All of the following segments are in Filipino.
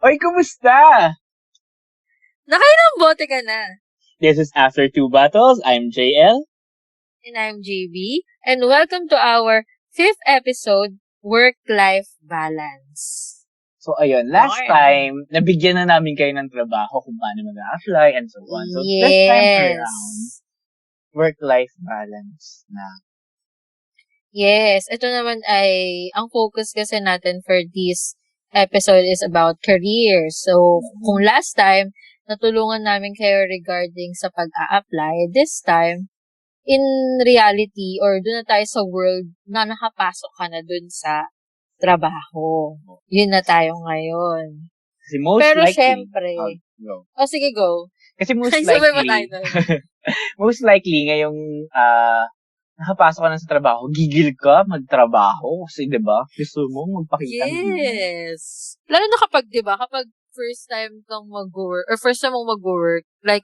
Oy, kumusta? Nakailang bote ka na? This is After Two Battles. I'm JL. And I'm JB. And welcome to our 5th episode, Work-Life Balance. So, ayun, last time, nabigyan na namin kayo ng trabaho kung paano mag-a-apply and so on. So, this time around, work-life balance na. Yes, ito naman ay, ang focus kasi natin for this episode is about career. So, kung last time, natulungan namin kayo regarding sa pag-a-apply, this time, in reality, or doon na tayo sa world na nakapasok ka na doon sa trabaho. Yun na tayo ngayon. Kasi most Pero likely, syempre, go. sige, go. Kasi most Ay, sabay likely, mo tayo. most likely, ngayong nakapasok ka na sa trabaho, gigil ka magtrabaho. Kasi, di ba, gusto mo magpakita. Yes. Lalo na kapag, di ba, kapag first time kang mag-work, or first time mong mag-work, like,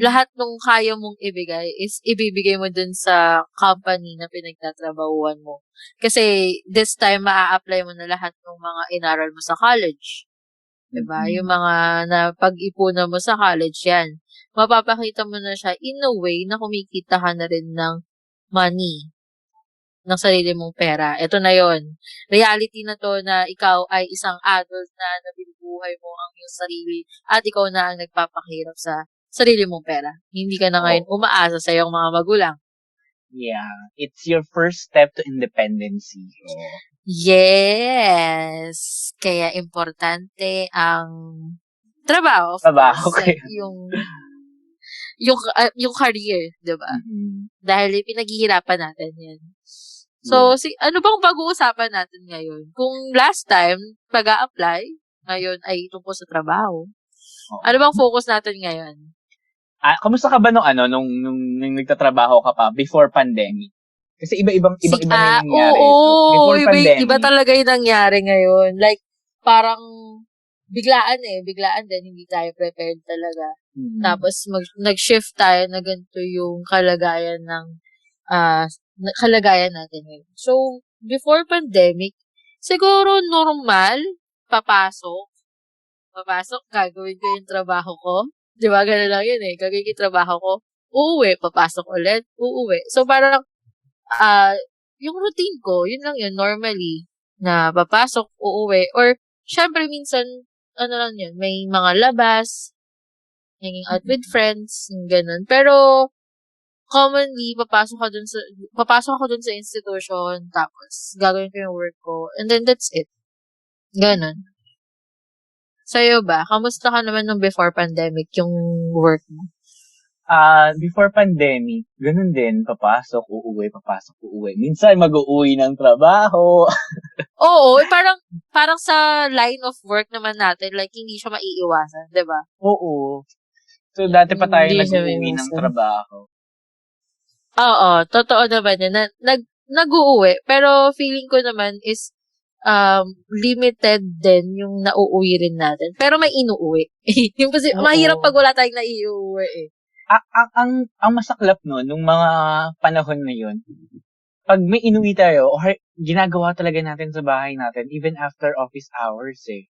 lahat nung kaya mong ibigay is ibibigay mo dun sa company na pinagtatrabahuan mo. Kasi, this time, maa-apply mo na lahat ng mga inaral mo sa college. Diba? Yung mga napag-ipunan mo sa college, yan. Mapapakita mo na siya in a way na kumikita ka na rin ng money ng sarili mong pera. Ito na yon. Reality na to na ikaw ay isang adult na nabibuhay mo ang iyong sarili at ikaw na ang nagpapakahirap sa sarili mong pera. Hindi ka na ngayon umaasa sa iyong mga magulang. Yeah. It's your first step to independency. Yes. Kaya importante ang trabaho. Trabaho. Like, yung career, diba? Mm-hmm. Dahil pinaghihirapan natin yan. So, ano bang pag-uusapan natin ngayon? Kung last time, pag-a-apply, ngayon ay tungkol sa trabaho. Ano bang focus natin ngayon? Kamusta ka ba nung nagtatrabaho ka pa before pandemic? Kasi ibang na yung nangyari. Oo, iba talaga yung nangyari ngayon. Like, parang biglaan din, hindi tayo prepared talaga. Mm-hmm. Tapos, nag-shift tayo na ganito yung kalagayan natin ngayon. So, before pandemic, siguro normal, papasok, gagawin ko yung trabaho ko. Di ba? Ganun lang yun eh. Gagawin ko yung trabaho ko, uuwi, papasok ulit, uuwi. So, parang, yung routine ko, yun lang yun, normally, na papasok, uuwi, or, syempre, minsan, ano lang yun, may mga labas, hanging out with friends, ganun. Pero, commonly, papasok ako dun sa institution, tapos, gagawin ko yung work ko, and then that's it. Ganun. Sa'yo ba? Kamusta ka naman nung before pandemic, yung work mo? Before pandemic, ganun din, papasok, uuwi. Minsan, mag-uuwi ng trabaho. Oo, parang sa line of work naman natin, like, hindi siya maiiwasan, di ba? Oo. So, dati pa tayo nag-uuwi ng trabaho. Oo, totoo naman yun. Nag-uuwi, pero feeling ko naman is, limited din yung nauuwi rin natin. Pero may inuuwi. Yung kasi, mahirap pag wala tayong naiuwi eh. Ang masaklap nun, nung mga panahon na yun, pag may inuwi tayo, or ginagawa talaga natin sa bahay natin, even after office hours eh.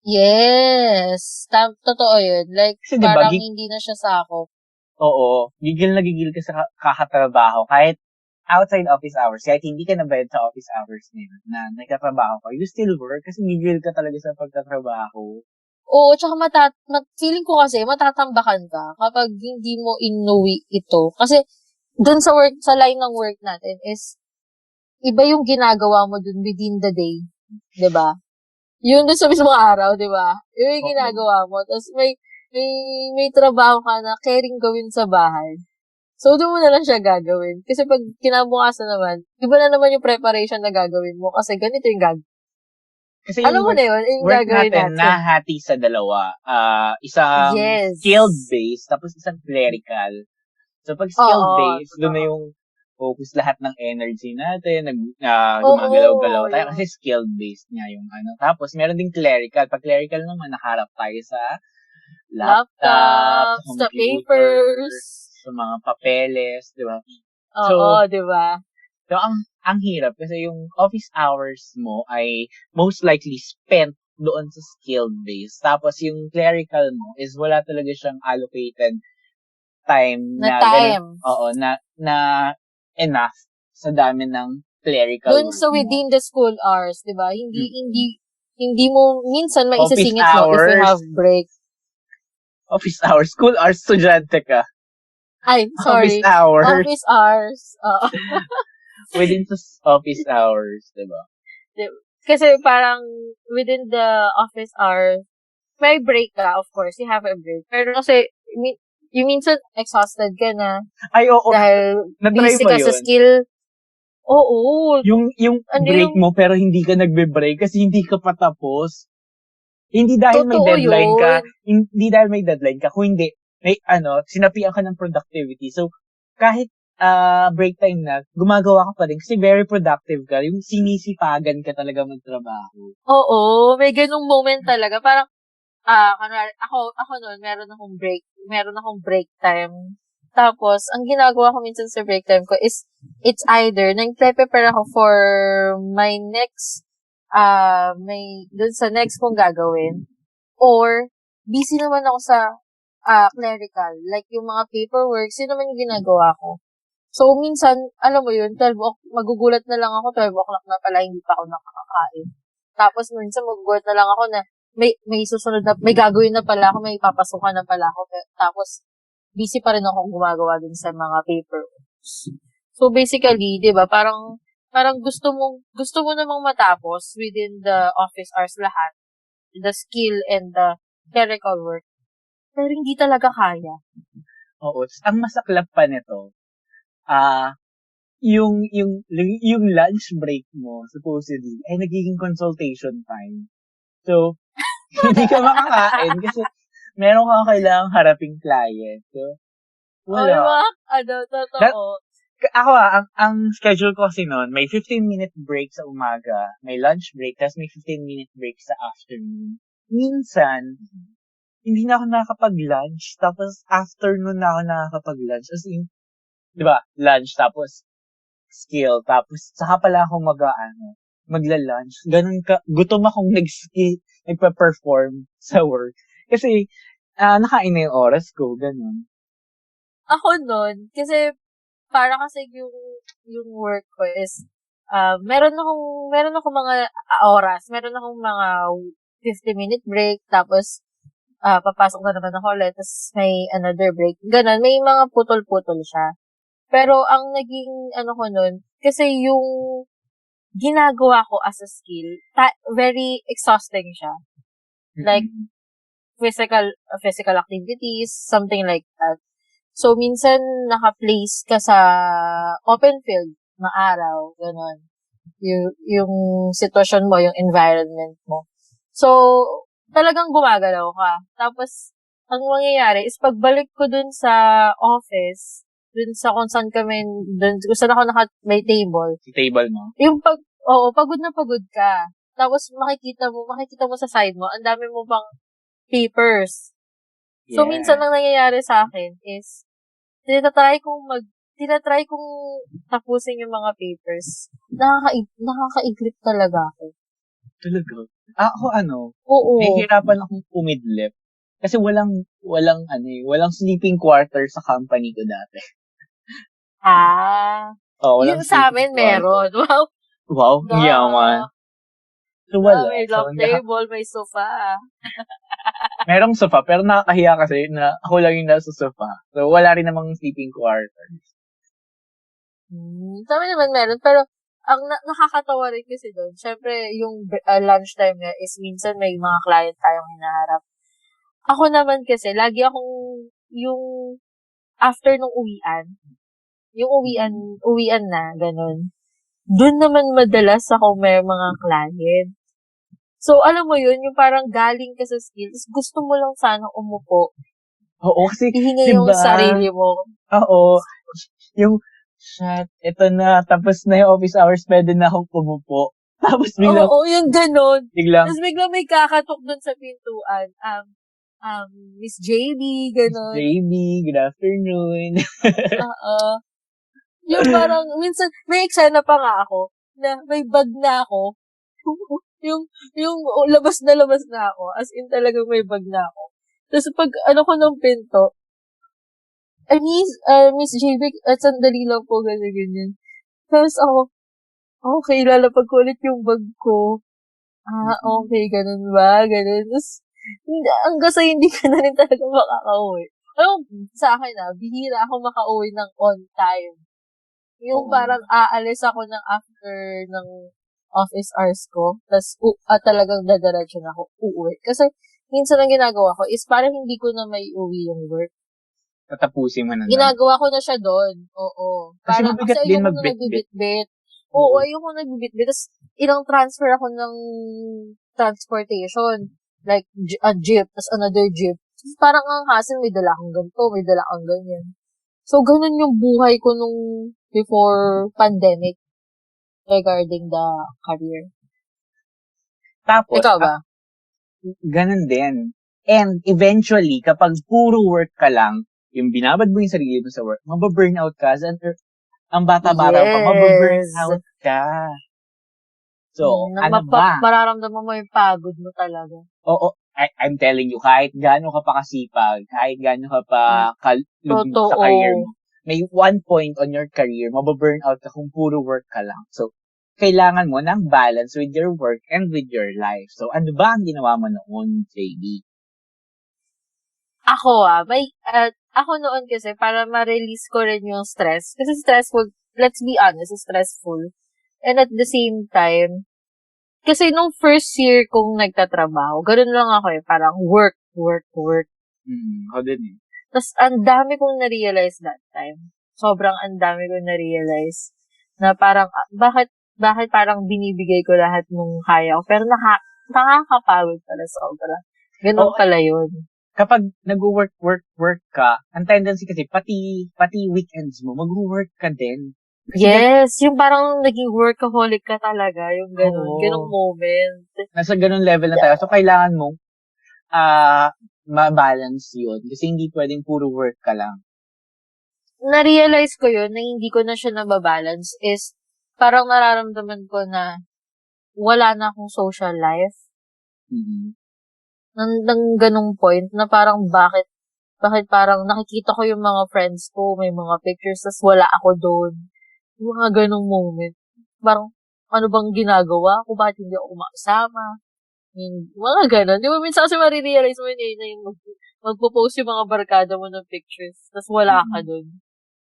Yes. Totoo yun. Like, kasi parang diba, hindi na siya sakop. Oo. Gigil ka sa kakatrabaho. Kahit outside office hours, kahit hindi ka nabayad sa office hours na nagtatrabaho ka, you still work kasi gigil ka talaga sa pagtatrabaho. Oo, tsaka feeling ko kasi matatambakan ka kapag hindi mo inuwi ito. Kasi dun sa line ng work natin is iba yung ginagawa mo dun within the day. 'Di ba? Yun dun sa mismong araw, 'di ba? Yung ginagawa mo. Tapos may trabaho ka na caring gawin sa bahay. So, doon mo na lang siya gagawin. Kasi pag kinabukasan naman, iba na naman yung preparation na gagawin mo kasi ganito yung gagawin. Kasi yung work natin nahati sa dalawa. Isang skilled-based, tapos isang clerical. So, pag skilled-based, doon na yung focus lahat ng energy natin, gumagalaw-galaw tayo kasi skilled-based nga yung ano. Tapos, meron ding clerical. Pag clerical naman, nakaharap tayo sa laptop, sa papers, sa mga papeles, di ba? Oo, di ba? So, ang hirap kasi yung office hours mo ay most likely spent doon sa skilled base. Tapos yung clerical mo is wala talaga siyang allocated time na time. Na enough sa dami ng clerical doon work sa within the school hours, 'di ba? Hindi mo minsan maisisingit mo if you have break. Office hours, school hours, estudyante ka. Ay, sorry. Office hours. Within the office hours, 'di ba? Kasi parang within the office hours, may break ka, of course. You have a break. Pero kasi, you minsan exhausted ka na. Ay, oo. Dahil busy ka sa skill. Oo. Yung break mo, pero hindi ka nagbe-break kasi hindi ka patapos. Hindi dahil may deadline ka. Hindi dahil may deadline ka. Kung hindi, may sinapian ka ng productivity. So, kahit break time na, gumagawa ka pa rin kasi very productive ka. Yung sinisipagan ka talaga magtrabaho. Oo, may ganung moment talaga. Parang, ako noon, meron akong break time. Tapos, ang ginagawa ko minsan sa break time ko is, it's either, nag-prepare ako for my next, dun sa next kong gagawin, or, busy naman ako sa, clerical. Like, yung mga paperwork, yun naman yung ginagawa ko. So, minsan, alam mo yun, magugulat na lang ako, 12 o'clock na pala, hindi pa ako nakakakain. Tapos, minsan, magugulat na lang ako na, may susunod na, may gagawin na pala ako, may papasukan na pala ako. Tapos, busy pa rin ako gumagawa din sa mga paperworks. So, basically, di ba, parang gusto mo namang matapos within the office hours lahat, the skill and the clerical work. Pero hindi talaga kaya. Oo. Ang masaklap pa nito, yung lunch break mo, supposedly, ay nagiging consultation time. So, hindi ka makakain kasi meron kang kailangang haraping client. So, wala. Totoo. Ako ang schedule ko kasi noon, may 15-minute break sa umaga, may lunch break, tapos may 15-minute break sa afternoon. Minsan, hindi na ako nakakapag-lunch, tapos afternoon na ako nakakapag-lunch. As in, di ba, lunch, tapos skill, tapos saka pala ako magla-lunch. Ganun ka, gutom akong nagpa-perform sa work. Kasi, nakain na yung oras ko, ganun. Ako nun, kasi, para kasi yung work ko is, meron akong mga oras, meron akong mga 50-minute break, tapos, papasok na naman ako ulit, tapos may another break. Ganun, may mga putol-putol siya. Pero, ang naging, ko nun, kasi yung ginagawa ko as a skill, very exhausting siya. Like, physical activities, something like that. So, minsan, naka-place ka sa open field, maaraw, gano'n. Yung sitwasyon mo, yung environment mo. So, talagang gumagalaw ka. Tapos, ang mangyayari is pagbalik ko dun sa office, dun sa kung saan ako may table. Si table mo? Yung pagod na pagod ka. Tapos, makikita mo sa side mo, ang dami mo pang papers. Yeah. So, minsan ang nangyayari sa akin is, tinatry kong tapusin yung mga papers. Nakakaiglip talaga ako. Talaga? Ako Oo. nahihirapan akong pumidlip. Kasi walang sleeping quarter sa company ko dati. Yung sa amin meron. Wow, yaman. So, wala. May love table, may sofa. Merong sofa, pero nakakahiya kasi na ako lang yung nasa sofa. So, wala rin namang sleeping quarters. Sa amin naman meron, pero ang nakakatawa rin kasi doon, syempre, yung lunchtime nga is minsan may mga client tayong hinaharap. Ako naman kasi, lagi akong yung after nung uwian, yung uwian na, ganun. Doon naman madalas ako may mga client. So, alam mo yun, yung parang galing ka sa skills, gusto mo lang sana umupo. Oo, kasi, ihinga yung sarili mo. Oo. Yung, shit, ito na, tapos na yung office hours, pwede na akong umupo. Tapos biglang... Oo, yung ganon. Tapos biglang may kakatok dun sa pintuan. Miss JB, ganon. Miss JB, good afternoon. Yung parang, minsan, may eksena pa nga ako, na may bag na ako. yung labas na ako. As in talagang may bag na ako. Tapos pag ko ng pinto, Miss JB, at sandali lang po, ganyan. Tapos ako, okay, lalapag ko ulit yung bag ko. Okay, ganun ba? Ganun. Tapos, hanggang sa hindi ka na rin talaga makakauwi. Sa akin bihira ako makauwi ng on time. Yung parang aalis ako ng after ng office hours ko, tapos talagang dadiretso na ako uuwi. Kasi, minsan ang ginagawa ko is parang hindi ko na may uwi yung work. Tatapusin mo na. Ginagawa ko na siya doon. Oo. Kasi mabigat din magbitbit. Oo, ayoko nagbitbit. Tapos, ilang transfer ako ng transportation. Like, a jeep, tapos another jeep. Tapos, parang ang hassle, may dala kang ganito, may dala kang ganyan. So, ganun yung buhay ko nung before pandemic regarding the career. Tapos, ikaw ba? Ganun din. And eventually, kapag puro work ka lang, yung binabad mo yung sarili mo sa work, mababurnout ka. Ang bata-bata pa, mababurnout ka. So, ano ba? Mararamdaman mo yung pagod mo talaga. Oo. I'm telling you, kahit gaano ka pa kasipag, kahit gaano ka pa kalugod sa career mo, may one point on your career, mababurnout ka kung puro work ka lang. So, kailangan mo ng balance with your work and with your life. So, ano ba ang ginawa mo noon, JB? Ako noon kasi para ma-release ko rin yung stress. Kasi stressful, let's be honest, stressful. And at the same time, kasi nung first year kong nagtatrabaho, ganun lang ako parang work. Ako din eh. Tapos, ang dami kong na-realize that time. Sobrang ang dami kong na-realize na parang, bakit parang binibigay ko lahat ng kaya ko, pero nakakapagod pala sobra. Ganun pala yun. Kapag nag-work ka, ang tendency kasi, pati weekends mo, mag-work ka din. Kasi yes, yung parang naging workaholic ka talaga, yung ganung moment. Nasa ganung level na tayo. So, kailangan mo, ma-balance yun. Kasi hindi pwedeng puro work ka lang. Na-realize ko yun, na hindi ko na siya nababalance, is parang nararamdaman ko na wala na akong social life. Mm-hmm. Nang ganung point na parang bakit parang nakikita ko yung mga friends ko, may mga pictures, tas wala ako doon. Yung mga ganung moment. Parang, ano bang ginagawa ko? Bakit hindi ako makasama? Yung mga ganon. Di ba minsan kasi marirealize mo yun na yung magpo-post yung mga barkada mo ng pictures, tas wala ka doon.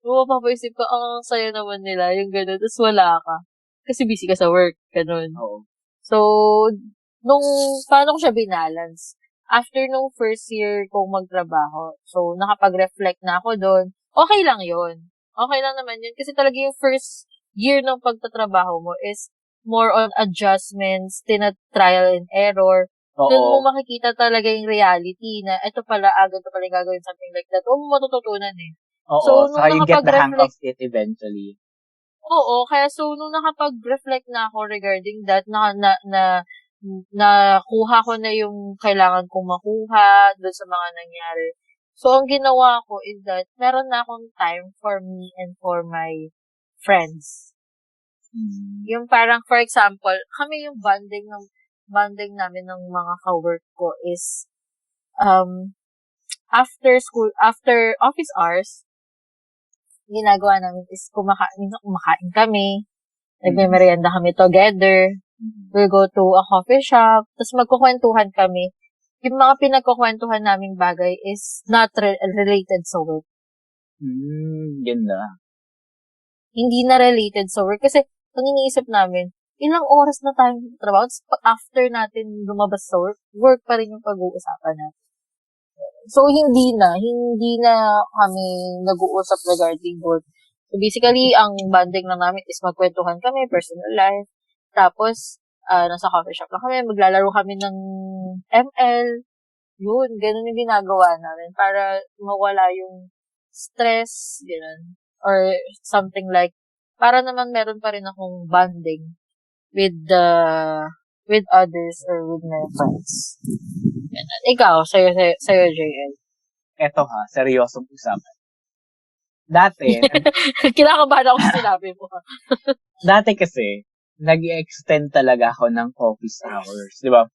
Mapapaisip ka, ang saya naman nila, yung gano'n, tapos wala ka. Kasi busy ka sa work, gano'n. Oo. So, paano ko siya binalance? After nung first year kong magtrabaho, so, nakapag-reflect na ako doon, okay lang yun. Okay lang naman yun. Kasi talaga yung first year ng pagtatrabaho mo is more on adjustments, trial and error. Doon mo makikita talaga yung reality na ito pala, ganito pala yung gagawin, something like that. O mo matututunan eh. Oo, so you get the hang of it eventually. Oo, kaya nung nakapag-reflect na ako regarding that, nakuha ko na yung kailangan kong makuha doon sa mga nangyari. So, ang ginawa ko is that, meron na akong time for me and for my friends. Yung parang, for example, kami yung bonding namin ng mga ka-work ko is, after office hours, ginagawa namin is kumakain kami, nagme-merienda kami together, we'll go to a coffee shop, tapos magkukwentuhan kami. Yung mga pinagkukwentuhan naming bagay is not related sa work. Ganda. Hindi na related sa work. Kasi, ang iniisip namin, ilang oras na tayong trabaho, after natin lumabas sa work pa rin yung pag-uusapan natin. So, hindi na kami nag-uusap regarding work. So, basically, ang bonding lang namin is magkwentuhan kami, personal life. Tapos, nasa coffee shop lang kami, maglalaro kami ng ML. Yun, ganun yung ginagawa namin para mawala yung stress, ganun. Or something like, para naman meron pa rin akong bonding with others or with my friends. Ikaw, sa'yo, JL. Eto seryosong usapan. Dati, kinakabahan ako sa sinabi mo. Dati kasi, nag-extend talaga ako ng office hours. Di ba?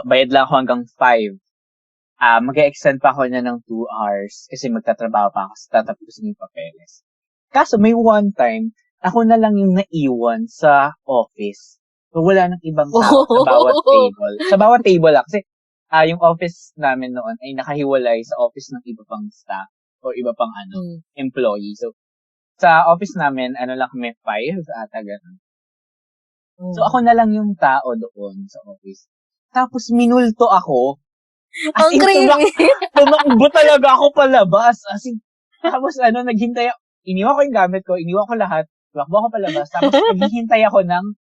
Bayad lang ako hanggang 5. Mag-extend pa ako niya ng 2 hours kasi magtatrabaho pa ako sa tatapusin yung papeles. Kaso may one time, ako na lang yung naiwan sa office. So, wala nang ibang tao sa bawat table. Sa bawat table lang. Kasi yung office namin noon ay nakahiwalay sa office ng iba pang staff or iba pang employee. So, sa office namin, lang kami 5 ata ganun. So, ako na lang yung tao doon sa office. Tapos, minulto ako. Ang creepy. Tumakbo talaga ako palabas. Tapos naghintay, iniwan ko yung gamit ko, iniwan ko lahat, tumakbo ako palabas, tapos naghihintay ako ng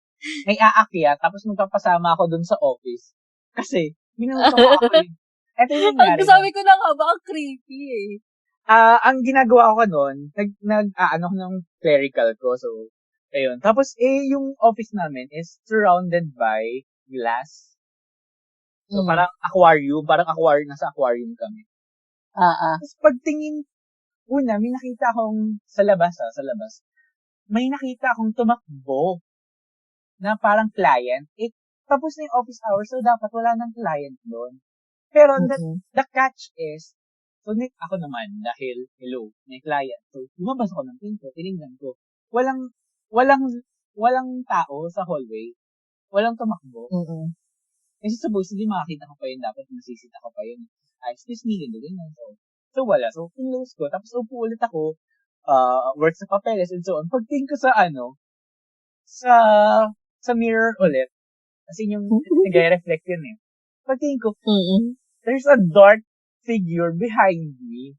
may aakyat, tapos magpapasama ako dun sa office. Kasi, minulto ako eh. Ito yung nangyari. Sabi ko na nga ba, ang creepy eh. Ang ginagawa ko noon, nag-ano ko ng clerical ko, so, ayun. Tapos, yung office namin is surrounded by glass. So, parang nasa aquarium kami. Tapos pagtingin, may nakita akong sa labas, may nakita akong tumakbo na parang client. Tapos na yung office hours, so dapat wala nang client doon. Pero the catch is, so ako naman, dahil, hello, may client. So, lumabas ako ng pinto, tinignan ko. Walang tao sa hallway. Walang tumakbo. Kasi supposedly makakita ko pa yun, dapat masisita ko pa yun. Excuse me, ganyan. So wala. So, close ko. Tapos upo ulit ako, work sa papeles and so on. Pagtingin ko sa mirror ulit, kasi yung nag-reflect yun eh. Pagtingin ko, there's a dark figure behind me.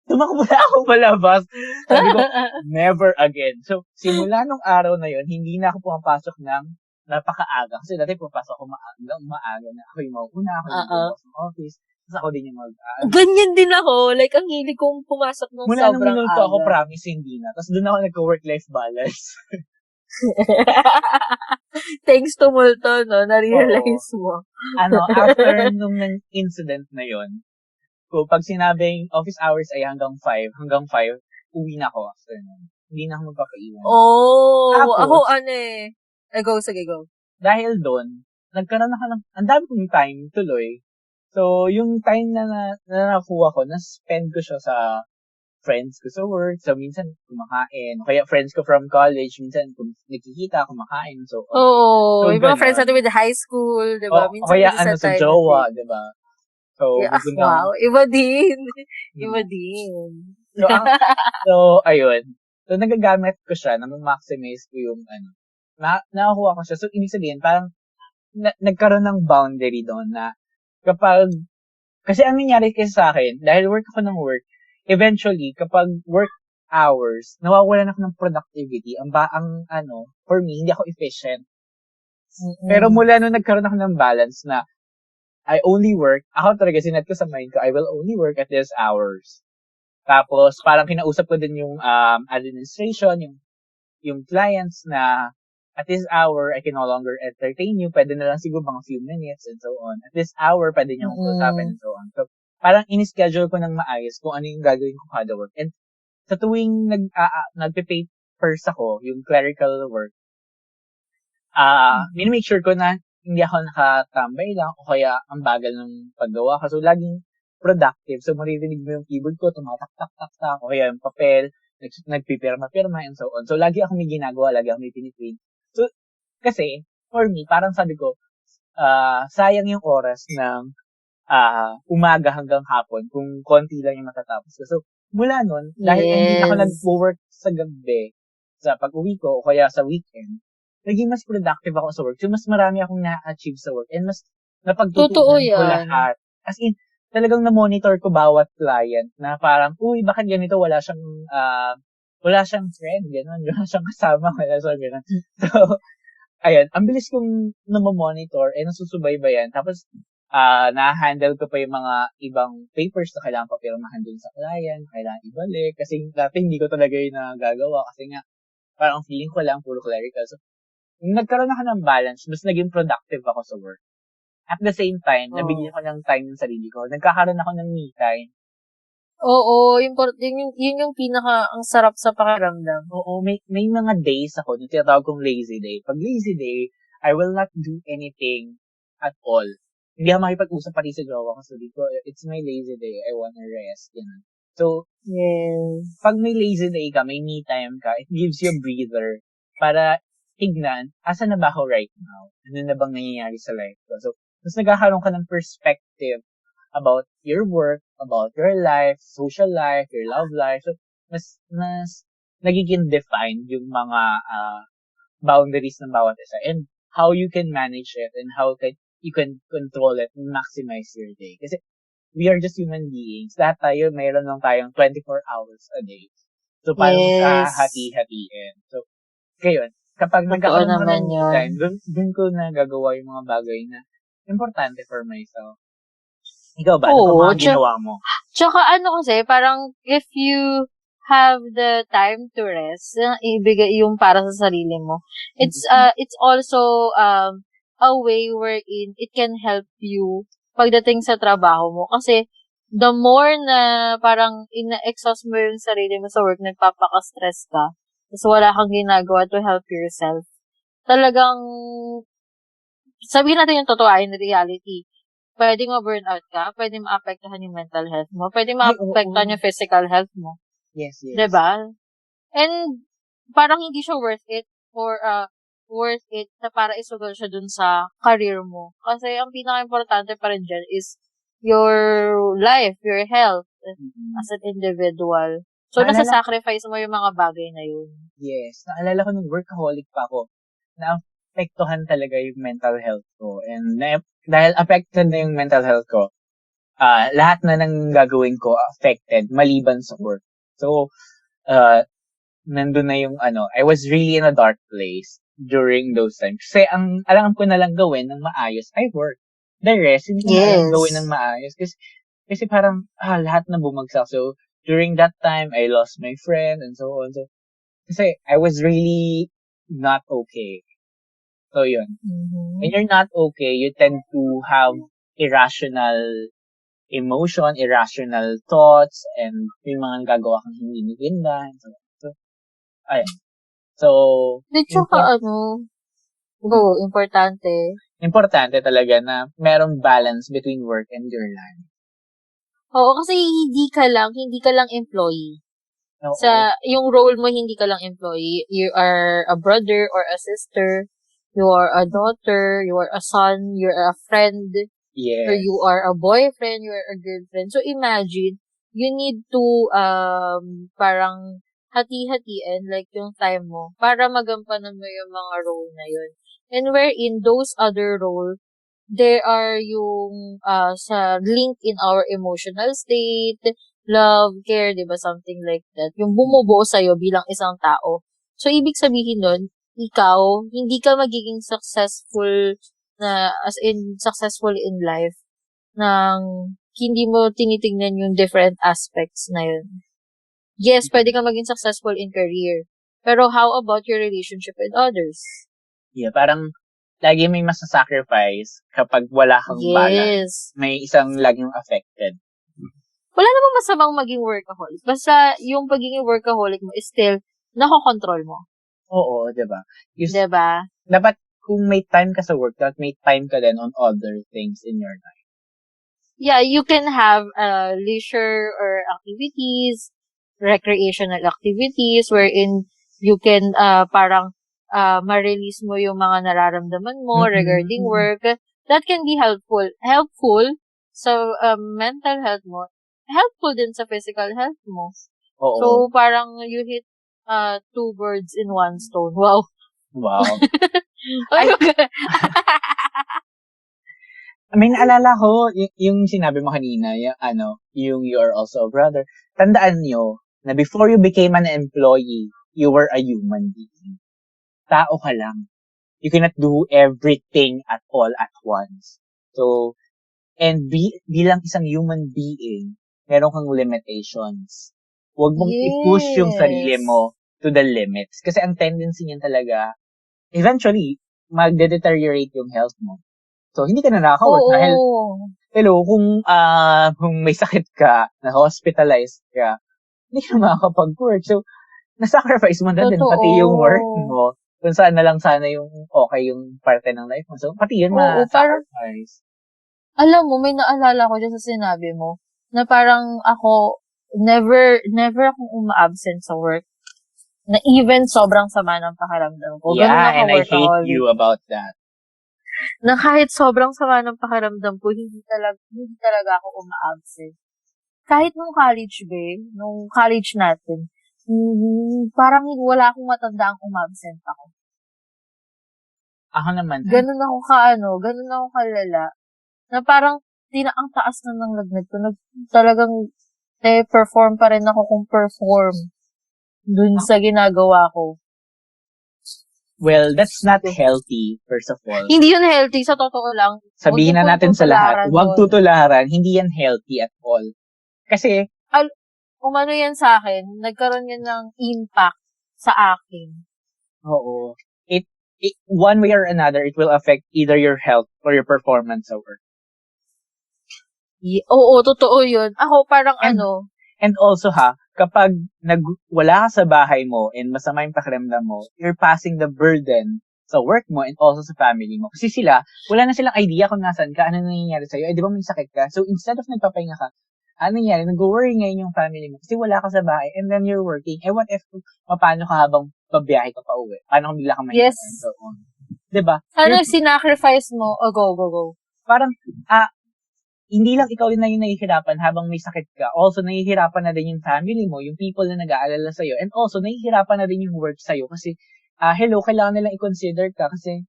Tumakbo na ako palabas. Sabi ko, never again. So, simula nung araw na yun, hindi na ako pumapasok ng napakaaga. Kasi dati pupasok ako maaga na ako yung mauna, ako yung bukas ng office. Tapos ako din yung Ganyan din ako. Like, ang hilig kong pumasok ng mula sobrang nung minulto aga. ako, promise, hindi na. Tapos doon ako nagka-work-life balance. Thanks to multo, no? Na-realize mo. After nung incident na yon, pag sinabing office hours ay hanggang 5, uwi na ako after nun. Hindi na ako magpapaiwan. Tapos, ako sige, go. Dahil doon, nagkaroon ako ang dami kong time tuloy. So, yung time na nakuha ko, na-spend ko siya sa friends ko sa work. So, minsan kumakain. Kaya friends ko from college, minsan nagkikita, kumakain. So, yung mga friends natin with high school, diba? Minsan kaya sa jowa, diba? So, wow, iba din. So, ayun. So, nagagamit ko siya, na-maximize ko yung nakakuha ko siya. So, ibig sabihin, parang nagkaroon ng boundary doon na kasi ang nangyari kasi sa akin, dahil work ako ng work, eventually, kapag work hours, nawawalan ako ng productivity. For me, hindi ako efficient. Pero mula nung nagkaroon ako ng balance na I only work, ako talaga, sinet ko sa mind ko, I will only work at these hours. Tapos, parang kinausap ko din yung administration, yung clients na at this hour, I can no longer entertain you. Pwede na lang siguro mga few minutes and so on. At this hour, pwede niyo akong usapin and so on. So, parang in-schedule ko ng maayos kung ano yung gagawin ko kada work. And sa tuwing nagpe-papers ako, yung clerical work, minimake sure ko na hindi ako nakatambay lang o kaya ang bagal ng paggawa ko. So, laging productive. So, maririnig mo yung keyboard ko, tumatak-tak-tak-tak, o kaya yung papel, nagpipirma-pirma, and so on. So, lagi ako may ginagawa, lagi ako may piniprint. So, kasi, for me, parang sabi ko, sayang yung oras ng umaga hanggang hapon kung konti lang yung matatapos ko. So, mula nun, dahil hindi ako nag-work sa gabi, sa pag-uwi ko, o kaya sa weekend, naging mas productive ako sa work. So, mas marami akong na-achieve sa work and mas napagtutunan ko lahat. As in, talagang na-monitor ko bawat client na parang, bakit ganito? Wala siyang friend, gano'n. Wala siyang kasama, wala siyang gano'n. So, ayun, ang bilis kong namomonitor nasusubaybayan. Tapos, na-handle ko pa yung mga ibang papers na kailangan papirmahan dun sa client, kailangan ibalik. Kasi dati hindi ko talaga yung nagagawa kasi nga, parang feeling ko lang puro clerical. So, nagkaroon ako ng balance, mas naging productive ako sa work. At the same time, nabigyan ko ng time ng sarili ko. Nagkakaroon ako ng me time. Oo, yun yung pinaka ang sarap sa pakiramdam. Oo, may mga days ako na tinatawag kong lazy day. Pag lazy day, I will not do anything at all. Hindi ako makipag-usap pati sa jowa ko. Sabi ko, it's my lazy day. I wanna rest. Ganun. So, Yes. pag may lazy day ka, may me time ka, it gives you a breather para tignan, asa na ba ako right now? Ano na bang nangyayari sa life ko? So, mas nagkakaroon ka ng perspective about your work, about your life, social life, your love life. So, mas nagiging defined yung mga boundaries ng bawat isa and how you can manage it and how you can control it and maximize your day. Kasi we are just human beings. Lahat tayo, mayroon lang tayong 24 hours a day. So, paano mo siya hati-hatiin? So, ngayon, kapag Totoo nagkakaroon naman ng yun. time, dun ko na gagawa yung mga bagay na importante for myself. Ikaw ba? Ano ba mga ginawa mo? Tsaka kasi, parang if you have the time to rest, ibigay yung para sa sarili mo. It's also a way wherein it can help you pagdating sa trabaho mo. Kasi the more na parang ina-exhaust mo yung sarili mo sa work, nagpapaka-stress ka, tapos wala kang ginagawa to help yourself. Talagang, sabihin natin yung totoo, in reality, pwedeng ma-burnout ka, pwedeng maapektuhan yung mental health mo, pwedeng maapektuhan yung physical health mo. Yes. Diba? And parang hindi siya worth it na para isugal siya dun sa career mo. Kasi ang pinaka-importante pa rin dyan is your life, your health as an individual. So, nasa-sacrifice mo yung mga bagay na yun. Yes. Naalala ko nung workaholic pa ako, naapektuhan talaga yung mental health ko. And dahil affected na yung mental health ko, lahat na ng gagawin ko affected maliban sa work. So, nandun na yung I was really in a dark place during those times. Kasi ang alam ko na lang gawin ng maayos ay work. The rest, hindi ko na alam gawin ng maayos. Kasi parang, lahat na bumagsak. So, during that time, I lost my friend and so on. So, kasi I was really not okay. So, yun. Mm-hmm. When you're not okay, you tend to have irrational emotion, irrational thoughts, and yung mga gagawa kang hindi maganda. So, ayun. So, importante. Importante talaga na merong balance between work and your life. Oo, kasi hindi ka lang employee. Oo. Yung role mo, hindi ka lang employee. You are a brother or a sister. You are a daughter. You are a son. You are a friend. Yes. Or you are a boyfriend. You are a girlfriend. So, imagine, you need to, parang, hati-hatiin, like yung time mo, para magampanan mo yung mga role na yun. And wherein those other roles, there are yung sa link in our emotional state, love, care, di ba? Something like that. Yung bumubuo sa'yo bilang isang tao. So, ibig sabihin nun, ikaw, hindi ka magiging successful in life nang hindi mo tinitingnan yung different aspects na yun. Yes, pwede ka maging successful in career. Pero how about your relationship with others? Yeah, parang lagi may masasacrifice kapag wala kang balance. May isang laging affected. Wala namang masamang maging workaholic. Basta yung pagiging workaholic mo is still nakokontrol mo. Oo, diba? Diba? Dapat kung may time ka sa work, dapat may time ka din on other things in your life. Yeah, you can have leisure or activities, recreational activities wherein you can parang ma-release mo yung mga nararamdaman mo regarding work. That can be helpful sa mental health mo. Helpful din sa physical health mo. Oo. So, parang you hit 2 birds in 1 stone. Wow. May naalala ko, yung sinabi mo kanina, yung you are also a brother. Tandaan nyo, na before you became an employee, you were a human being. Tao ka lang. You cannot do everything at all at once. So, and bilang isang human being, meron kang limitations. Huwag mong i-push yung sarili mo to the limits. Kasi ang tendency niyan talaga, eventually, magde-deteriorate yung health mo. So, hindi ka na nakaka-work dahil hello, kung may sakit ka, na-hospitalized ka, hindi ka makakapag-work. So, na-sacrifice mo na din pati yung work mo. Kung saan na lang sana yung okay yung parte ng life mo. So, pati yun ma-sacrifice. Alam mo, may naalala ko dyan sa sinabi mo, na parang ako, never akong uma-absent sa work. Na even sobrang sama ng pakiramdam ko. Yeah, and I hate you about that. Na kahit sobrang sama ng pakiramdam ko, hindi talaga ako uma-absent. Kahit nung college natin, parang wala akong matandang umabsent ako. Ako naman. Ganun ako kalala. Na parang, ang taas na ng lagnat ko. Talagang, perform pa rin ako kung perform dun sa ginagawa ko. Well, that's not healthy, first of all. Hindi yun healthy, sa totoo lang. Sabihin na natin sa lahat, huwag tutularan, hindi yan healthy at all. Kasi, umano yan sa akin, nagkaroon yan ng impact sa akin. Oo. It one way or another, it will affect either your health or your performance at work. Oo, totoo yun. Ako parang And also kapag wala ka sa bahay mo and masama yung pakiramdam mo, you're passing the burden sa work mo and also sa family mo. Kasi wala na silang idea kung nasan ka, ano nangyayari sa'yo. Di ba may sakit ka? So instead of nagpapahinga ka, ano nangyayari? Nag-worry ngayon yung family mo kasi wala ka sa bahay and then you're working. What if, paano ka habang pabiyahe ka pa uwi? Paano kung bigla ka Yes. So, diba? Ano sinacrifice mo? Go. Parang, hindi lang ikaw na yung nahihirapan habang may sakit ka. Also, nahihirapan na din yung family mo, yung people na nag-aalala sa'yo. And also, nahihirapan na din yung work sa'yo kasi, hello, kailangan nilang i-consider ka kasi,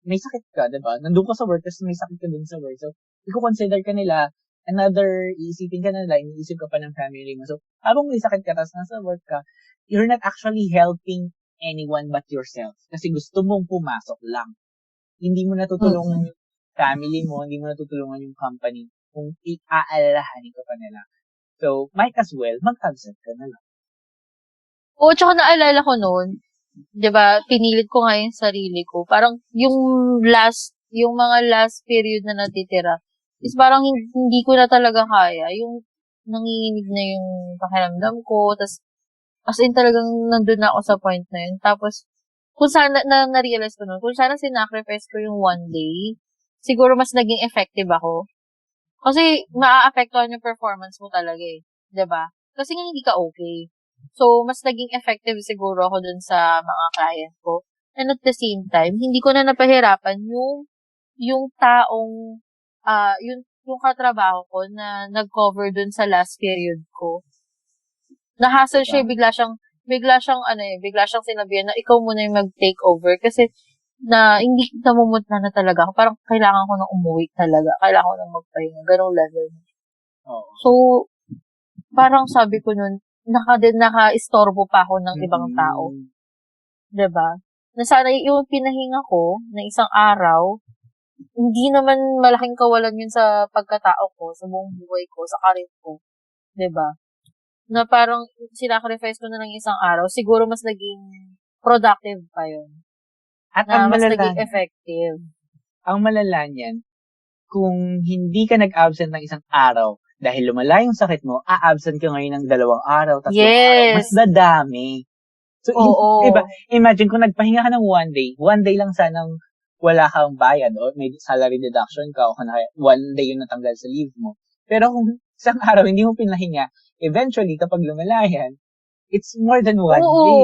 may sakit ka, diba? Nandun ka sa work, tapos may sakit ka dun sa work. So, i-consider ka nila, iisipin ka nila, iniisip ka pa ng family mo. So, habang may sakit ka, tapos nasa work ka, you're not actually helping anyone but yourself. Kasi gusto mong pumasok lang. Hindi mo natutulungan yung family mo, hindi mo natutulungan yung company kung i-aalalahanin ka pa nila. So, might as well, mag-absent ka na lang. Oo, tsaka naalala ko noon, di ba, pinilit ko nga yung sarili ko. Parang yung mga last period na natitira, is parang hindi ko na talaga kaya. Yung nanginginig na yung pakiramdam ko, tas as in talagang nandun na ako sa point na yun. Tapos, kung sana, na-realize ko nun, kung sana sinacrifice ko yung one day, siguro mas naging effective ako. Kasi, maa-apektuhan yung performance mo talaga eh. Diba? Kasi nga hindi ka okay. So, mas naging effective siguro ako dun sa mga client ko. And at the same time, hindi ko na napahirapan yung taong, yung katrabaho ko na nag-cover dun sa last period ko. Nahassle siya, bigla siyang sinabihan na ikaw muna yung mag-take over kasi hindi namumutla na talaga ako. Parang kailangan ko nang umuwi talaga. Kailangan ko nang magpahinga. Ganong level. Oh. So, parang sabi ko nun, naka-istorbo pa ako ng ibang tao. Diba? Na sana yung pinahinga ko na isang araw, hindi naman malaking kawalan yun sa pagkatao ko, sa buong buhay ko, sa karir ko. Diba? Na parang sinacrifice ko na ng isang araw, siguro mas naging productive pa yun. At na mas naging effective. Ang malala niyan, kung hindi ka nag-absent ng isang araw dahil lumala yung sakit mo, a-absent ka ngayon ng 2 araw, 3 araw, mas dadami. So, diba, imagine kung nagpahinga ka ng 1 day lang sanang wala kang bayad o may salary deduction ka o 1 day yung natanggal sa leave mo. Pero kung isang araw hindi mo pinahinga, eventually, kapag lumala yan, it's more than 1 day.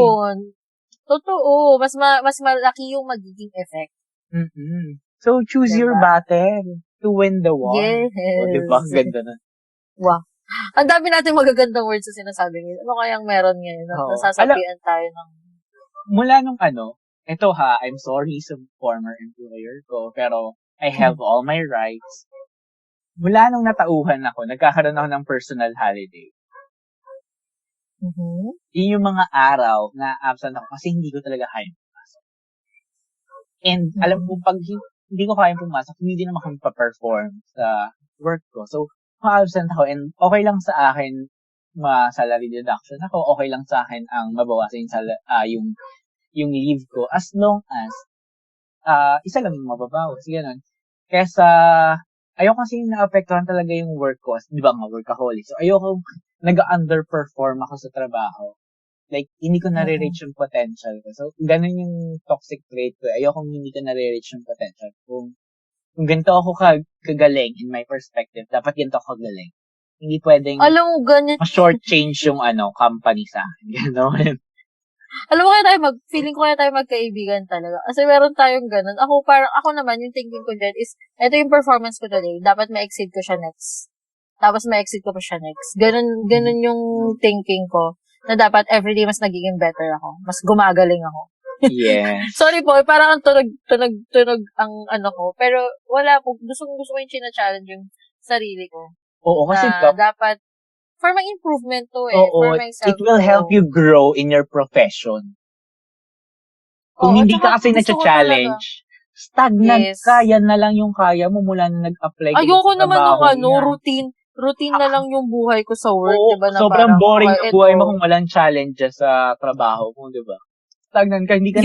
Totoo. Mas malaki yung magiging effect. Mm-hmm. So, choose your battle to win the war. Yes. O, diba? Ganda na. Wow. Ang dami natin magagandang words na sinasabi ngayon. Ano kayang meron ngayon? Nasasabihan tayo ng... Mula nung ito I'm sorry sa former employer ko, pero I have all my rights. Mula nung natauhan ako, nagkakaroon ako ng personal holiday. Mm-hmm. Yun yung mga araw na absent ako kasi hindi ko talaga kaya pumasok. And alam ko, pag hindi ko kaya pumasok, hindi din naman kami pa-perform sa work ko. So, ma-absent ako and okay lang sa akin ma-salary deduction ako, okay lang sa akin ang mabawasan yung leave ko as long as isa lang yung mababawas. Ganun. Kesa ayoko kasi naapektuhan talaga yung work ko. Di ba nga, workaholic. So, ayoko nag-underperform ako sa trabaho. Like, hindi ko nare-reach yung potential ko. So, ganun yung toxic trait ko. Ayoko hindi ko nare-reach yung potential. Kung ganito ako kagaling in my perspective, dapat ganito ako kagaling. Hindi pwedeng alam mo, ganyan. ma-short change yung company sa akin. Gano'n. Alam mo, feeling ko kaya tayo magkaibigan talaga. Kasi meron tayong ganun. Ako naman, yung thinking ko dyan is, ito yung performance ko today, dapat ma-exceed ko siya next. Tapos ma-exceed ko pa siya next. Ganun yung thinking ko, na dapat everyday mas nagiging better ako. Mas gumagaling ako. Yes. Sorry po, parang ang tunog ang ko. Pero wala po, gusto ko yung china-challenge yung sarili ko. Oo, kasi dapat, for my improvement to for myself. It will help you grow in your profession. Kung hindi ka kasi na-challenge, stagnant ka, yan na lang yung kaya mo mula na nag-apply ka ayoko naman ng routine na lang yung buhay ko sa work, oo, diba? Na sobrang boring ng buhay mo kung walang challenges sa trabaho mo, diba? Stagnant ka, hindi ka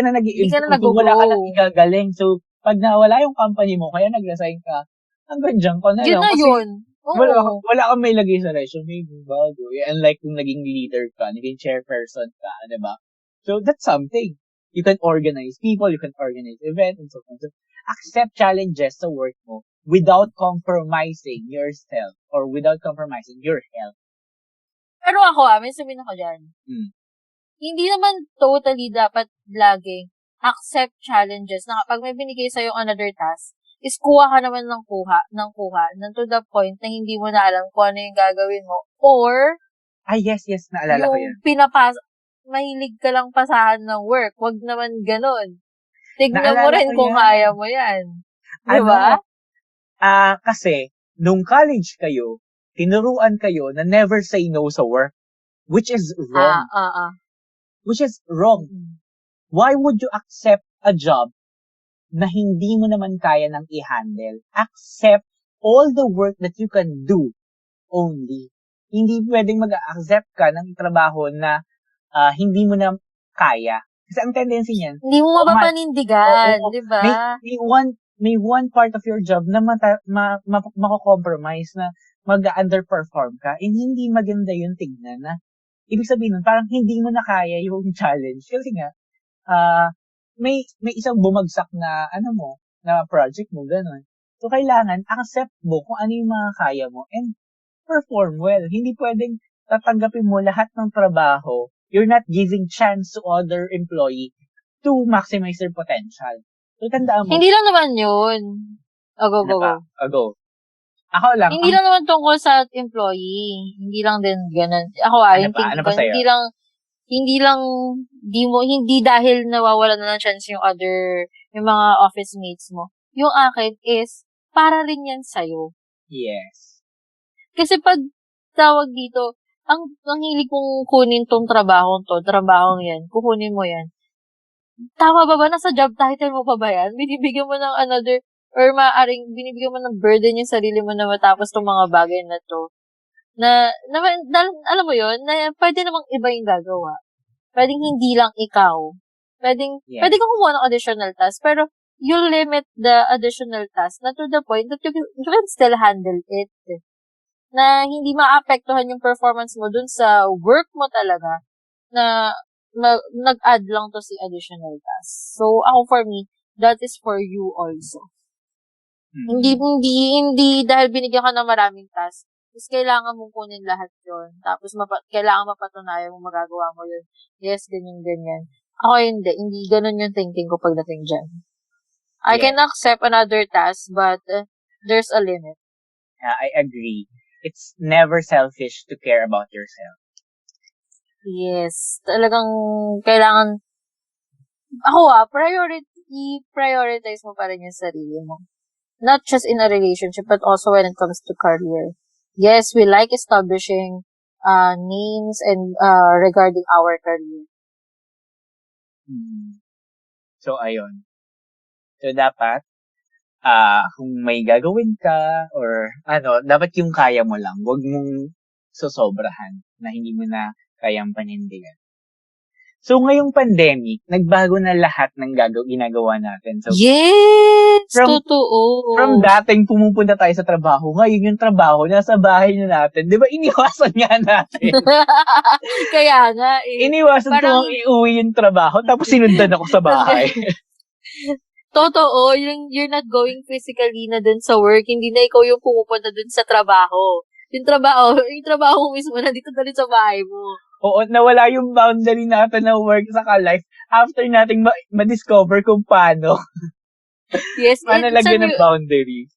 na nag-i-improve, wala ka nang igagaling. So, pag nawala yung company mo, kaya nag-resign ka, hanggang dyan ka na lang. Yun na yun. Wala kang may lagay sa resume, bago. Unlike kung naging leader ka, naging chairperson ka, diba? So, that's something. You can organize people, you can organize events, and so on. So, accept challenges sa work mo without compromising yourself or without compromising your health. Pero ako, may sabihin ako dyan. Hindi naman totally dapat laging accept challenges na kapag may binigay sa'yo another task, is kuha ka naman ng kuha, to the point na hindi mo na alam kung ano yung gagawin mo. Or, yes, naalala ko yan. Mahilig ka lang pasahan ng work. Wag naman ganun. Tignan mo rin kung kaya mo yan. Diba? Kasi, nung college kayo, tinuruan kayo na never say no sa work, which is wrong. Which is wrong. Why would you accept a job na hindi mo naman kaya nang i-handle? Accept all the work that you can do only. Hindi pwedeng mag-accept ka ng trabaho na hindi mo na kaya. Kasi ang tendency niyan, hindi mo mapapanindigan, di ba? May one part of your job na mako-compromise na mag-underperform ka, and hindi maganda yung tignan na ibig sabihin nun, parang hindi mo na kaya yung challenge. Kasi nga, may isang bumagsak na na project mo, ganun. So, kailangan accept mo kung ano yung mga kaya mo and perform well. Hindi pwedeng tatanggapin mo lahat ng trabaho. You're not giving chance to other employee to maximize their potential. So, tandaan mo. Hindi lang naman yun. Go. Go. Ako lang. Hindi lang naman tungkol sa employee. Hindi lang din ganun. Ako hindi dahil nawawala na ng chance yung mga office mates mo. Yung akin is, para rin yan sa'yo. Yes. Kasi pag tawag dito, ang hilig kong kunin tong trabahong yan, kukunin mo yan. Tama ba nasa job title mo pa ba yan? Binibigyan mo ng another, or binibigyan mo ng burden yung sarili mo na matapos tong mga bagay na to. Alam mo yun, na pwede namang iba yung gagawa. Pwedeng hindi lang ikaw. Pwede kang kumuha ng additional task, pero you limit the additional task na to the point that you can still handle it. Na hindi maapektuhan yung performance mo dun sa work mo talaga na nag-add lang to si additional task. So, for me, that is for you also. Hindi dahil binigyan ka ng maraming task, is kailangan mong kunin lahat yun. Tapos, kailangan mapatunayan mo magagawa mo yun. Yes, ganyan. Ako hindi ganun yung thinking ko pagdating dyan. I can accept another task, but there's a limit. I agree. It's never selfish to care about yourself. Yes. Talagang kailangan, ako prioritize mo pa rin yung sarili mo. Not just in a relationship, but also when it comes to career. Yes, we like establishing names and regarding our career. So, ayun. So, dapat, kung may gagawin ka or dapat yung kaya mo lang. Huwag mong sosobrahan na hindi mo na kayang panindigan. So, ngayong pandemic, nagbago na lahat ng ginagawa natin. So, yes! Totoo. From dating pumupunta tayo sa trabaho, ngayon yung trabaho, nasa bahay na natin. Di ba, iniwasan nga natin. Kaya nga eh. Iniwasan ko ang iuwi yung trabaho, tapos sinundan ako sa bahay. Totoo, you're not going physically na dun sa work, hindi na ikaw yung pumupunta dun sa trabaho. Yung trabaho mismo, nandito na rin sa bahay mo. Oo, nawala yung boundary natin ng work sa life after nating ma-discover kung paano. Yes, paano lagyan ng boundary.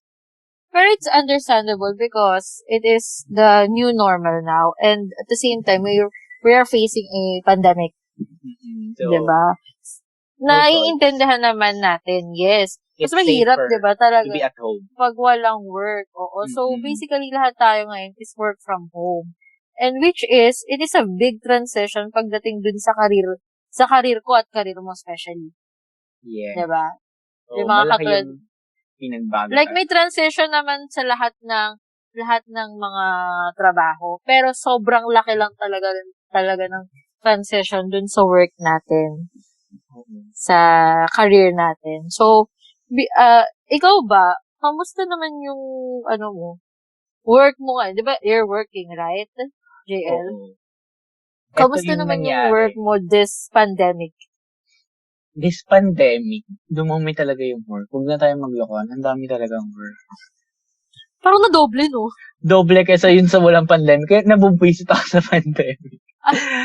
Pero it's understandable because it is the new normal now, and at the same time, we are facing a pandemic. So, diba? Naiintindihan naman natin, yes. Mas mahirap, diba, talaga, to be at home. Pag walang work. Oo. So, basically, lahat tayo ngayon is work from home. And which is, it is a big transition pagdating dun sa career ko at career mo especially. Yeah. Diba? Oh, yung mga katulad, like, may transition naman sa lahat ng mga trabaho. Pero sobrang laki lang talaga ng transition dun sa work natin. Sa career natin. So, ikaw ba, kamusta naman yung, work mo nga? Di ba, you're working, right, JL? Oo. Kamusta naman yung work mo this pandemic? This pandemic, dumami talaga yung work. Huwag na tayo maglokohan. Ang dami talagang work. Parang na-doble, no? Doble kaysa yun sa walang pandemic. Kaya nabubwisit ako sa pandemic.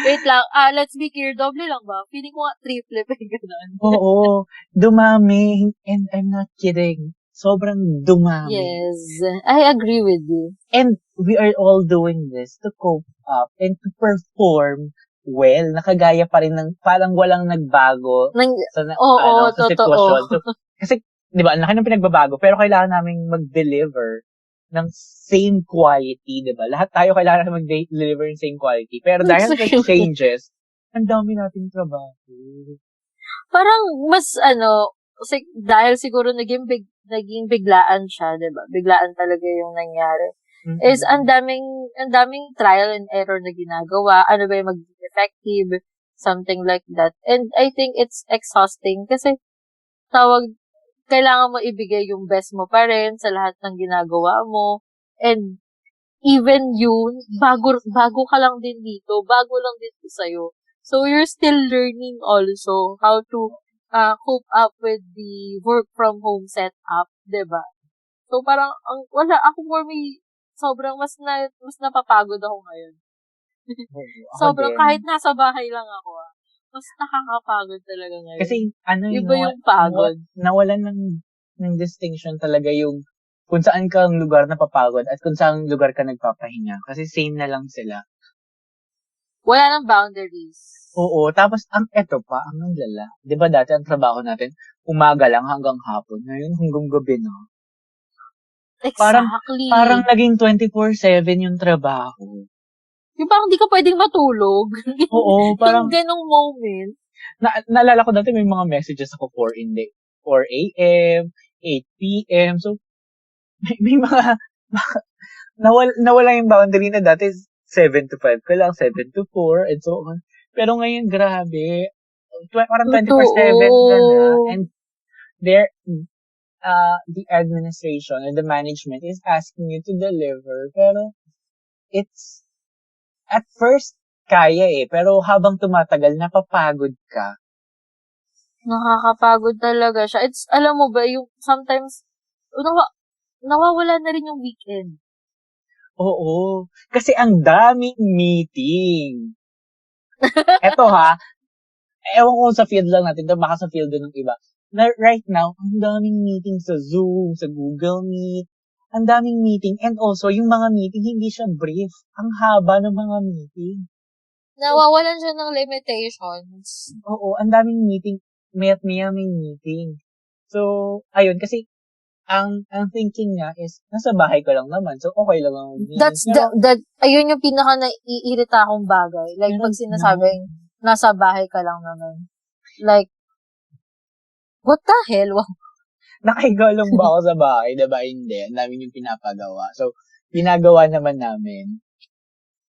Wait lang. Let's be clear. Doble lang ba? Feeling ko nga triple pa yung ganun. Oo. Dumami. And I'm not kidding. Sobrang dumami. Yes. I agree with you. And we are all doing this to cope up and to perform well. Nakagaya pa rin ng parang walang nagbago sa sitwasyon. So, kasi, di ba, ang laki ng pinagbabago, pero kailangan namin mag-deliver ng same quality, di ba? Lahat tayo kailangan namin mag-deliver ng same quality. Pero dahil sa changes, ang dami nating trabaho. Parang mas, dahil siguro naging biglaan siya, di ba? Biglaan talaga yung nangyari. Is ang daming trial and error na ginagawa. Ano ba yung magiging effective? Something like that. And I think it's exhausting kasi kailangan mo ibigay yung best mo pa rin sa lahat ng ginagawa mo. And even yun, bago ka lang din dito. Bago lang dito sa'yo. So, you're still learning also how to cope up with the work from home setup, diba? So, parang, ako for me, sobrang mas napapagod ako ngayon. Sobrang, kahit nasa bahay lang ako, mas nakakapagod talaga ngayon. Kasi, iba yung pagod. Nawalan ng distinction talaga yung kung saan kang lugar napapagod at kung saan lugar ka nagpapahinga. Kasi same na lang sila. Wala nang boundaries. Oo, tapos ang lala. 'Di ba dati ang trabaho natin, umaga lang hanggang hapon. Ngayon hanggang gabi na. Exactly. Parang naging 24/7 yung trabaho. Yung parang di ka pwedeng matulog. Oo, parang yung ganong moment. Naalala ko dati may mga messages ako 4 a.m., 8 p.m. So, may mga nawala yung boundary na dati 7 to 5 ka lang, 7 to 4, and so on. Pero ngayon, grabe. Parang 24/7 ka na. And the administration and the management is asking you to deliver. Pero, it's, at first, kaya pero habang tumatagal, napapagod ka. Nakakapagod talaga siya. It's, alam mo ba, yung sometimes, nawawala na rin yung weekend. Oo. Kasi ang daming meeting. Eto ewan ko sa field lang natin, baka sa field din ng iba. Na right now, ang daming meeting sa Zoom, sa Google Meet. Ang daming meeting. And also, yung mga meeting, hindi siya brief. Ang haba ng mga meeting. Nawawalan siya ng limitations. Oo, ang daming meeting. May meeting. So, ayun, kasi ang thinking niya is, nasa bahay ka lang naman, so okay lang ang ayun yung pinaka naiirita akong bagay. Like, pag sinasabing, nasa bahay ka lang naman. Like, what the hell? Wow. Nakahiga lang ba ako sa bahay? Diba? Hindi. Ang namin yung pinapagawa. So, ginagawa naman namin.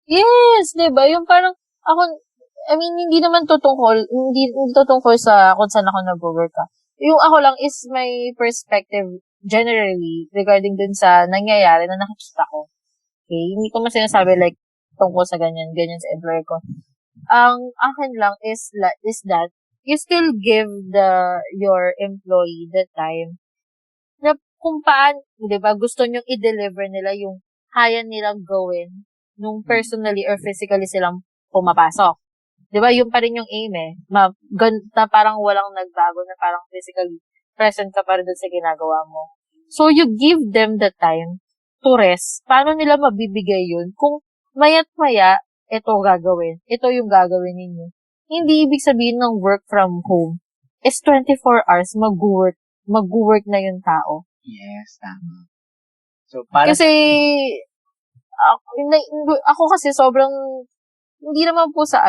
Yes, diba? Yung parang, ako, I mean, hindi naman hindi tutungkol sa kung saan ako nag-work ka. Yung ako lang is my perspective generally regarding dun sa nangyayari na nakikita ko. Okay? Hindi ko man sinasabi like tungkol sa ganyan sa employer ko. Ang akin lang is that you still give your employee the time na kung paano, di ba, gusto nyong i-deliver nila yung kaya nilang gawin nung personally or physically silang pumapasok. Di ba, yun pa rin yung aim eh. Na parang walang nagbago, na parang physically present ka pa rin dun sa ginagawa mo. So, you give them the time to rest. Paano nila mabibigay yun? Kung maya't maya, ito gagawin. Ito yung gagawin ninyo. Hindi ibig sabihin ng work from home is 24 hours mag-work na yung tao. Yes, tama. So, kasi, ako kasi sobrang, hindi naman po sa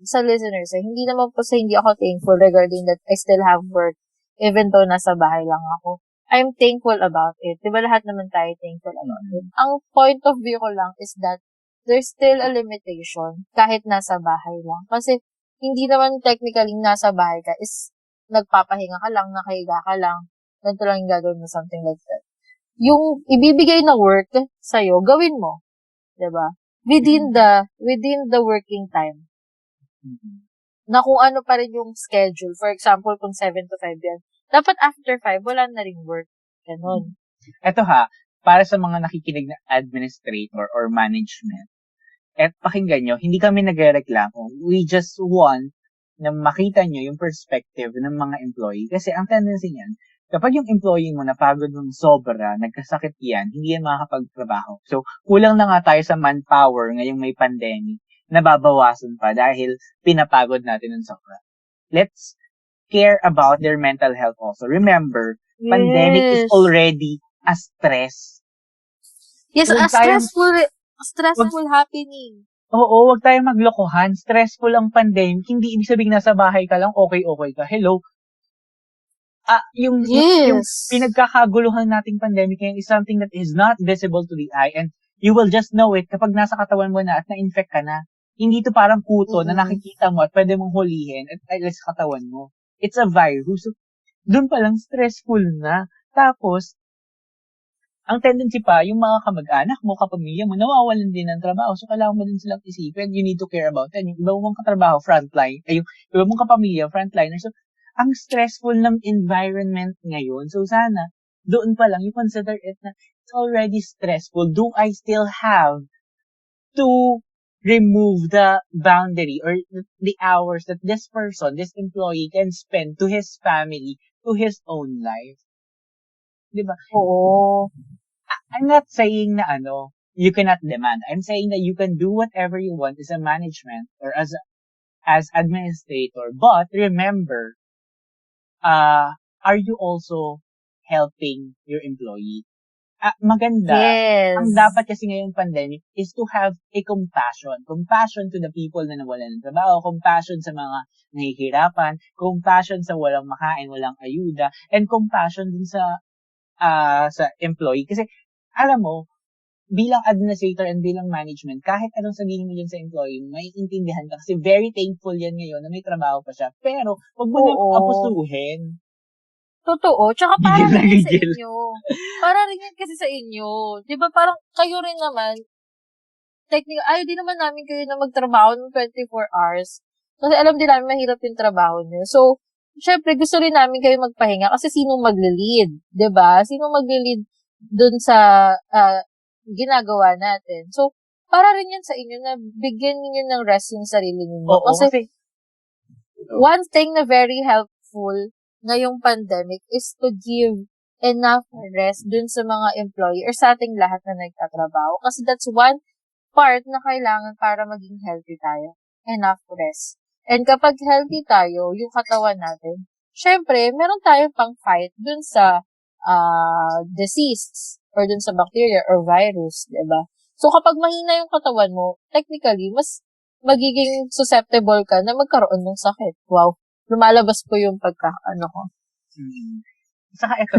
sa listeners, hindi naman po sa hindi ako thankful regarding that I still have work, even though nasa bahay lang ako. I'm thankful about it. Diba lahat naman tayo thankful about it? Ang point of view ko lang is that there's still a limitation kahit nasa bahay lang. Kasi, hindi naman technically nasa bahay ka is nagpapahinga ka lang, nakahiga ka lang, ganito lang yung gagawin mo, something like that. Yung ibibigay na work sa'yo, gawin mo. Diba? Within the working time. Na kung ano pa rin yung schedule. For example, kung 7 to 5 yan, dapat after 5, wala na rin work. Ganon. Ito para sa mga nakikinig na administrator or management, pakinggan nyo, hindi kami nagrereklamo. We just want na makita nyo yung perspective ng mga employee. Kasi ang tendency niyan, kapag yung employee mo napagod ng sobra, nagkasakit yan, hindi yan makakapagtrabaho. So, kulang na nga tayo sa manpower ngayong may pandemic, nababawasan pa dahil pinapagod natin ng sobra. Let's care about their mental health also. Remember, pandemic is already a stress. Yes, a stressful happening. Oo, wag tayong maglokohan. Stressful ang pandemic. Hindi ibig sabihin nasa bahay ka lang, okay ka. Hello? Yung pinagkakaguluhan nating pandemic ngayon is something that is not visible to the eye and you will just know it kapag nasa katawan mo na at na-infect ka na. Hindi to parang kuto na nakikita mo at pwede mong hulihin at alis sa katawan mo. It's a virus. So, doon pa lang stressful na. Tapos, ang tendency pa, yung mga kamag-anak mo, kapamilya mo, nawawalan din ng trabaho. So, kailangan mo din silang isipin. You need to care about them. Yung iba mong katrabaho, frontline. Yung iba mong kapamilya, frontliner. So, ang stressful ng environment ngayon. So, sana, doon pa lang, you consider it na it's already stressful. Do I still have to remove the boundary or the hours that this person, this employee can spend to his family, to his own life? Diba? Oo. I'm not saying na you cannot demand. I'm saying that you can do whatever you want as a management or as administrator. But remember, are you also helping your employee? Maganda. Yes. Ang dapat kasi ngayong pandemic is to have a compassion. Compassion to the people na nawalan ng trabaho. Compassion sa mga nahihirapan. Compassion sa walang makain, walang ayuda. And compassion din sa employee. Kasi, alam mo, bilang administrator and bilang management, kahit anong sabihin mo dyan sa employee, may intindihan ka. Kasi very thankful yan ngayon na may trabaho pa siya. Pero, wag mo nang abusuhin. Totoo. Tsaka para rin yan sa inyo. Para rin yan kasi sa inyo. Diba parang kayo rin naman, ayaw din naman namin kayo na magtrabaho ng 24 hours. Kasi alam din namin mahirap yung trabaho nyo. So, syempre, gusto rin namin kayo magpahinga kasi sino magle-lead? Diba? Sino magle-lead dun sa ginagawa natin? So, para rin yan sa inyo na bigyan niyo ng rest yung sarili niyo. Kasi, one thing na very helpful ngayong pandemic is to give enough rest dun sa mga employee or sa ating lahat na nagtatrabaho. Kasi that's one part na kailangan para maging healthy tayo. Enough rest. And kapag healthy tayo, yung katawan natin, syempre, meron tayong pang-fight dun sa disease or dun sa bacteria or virus, diba? So, kapag mahina yung katawan mo, technically, mas magiging susceptible ka na magkaroon ng sakit. Wow. Lumalabas po yung ko. Saka ito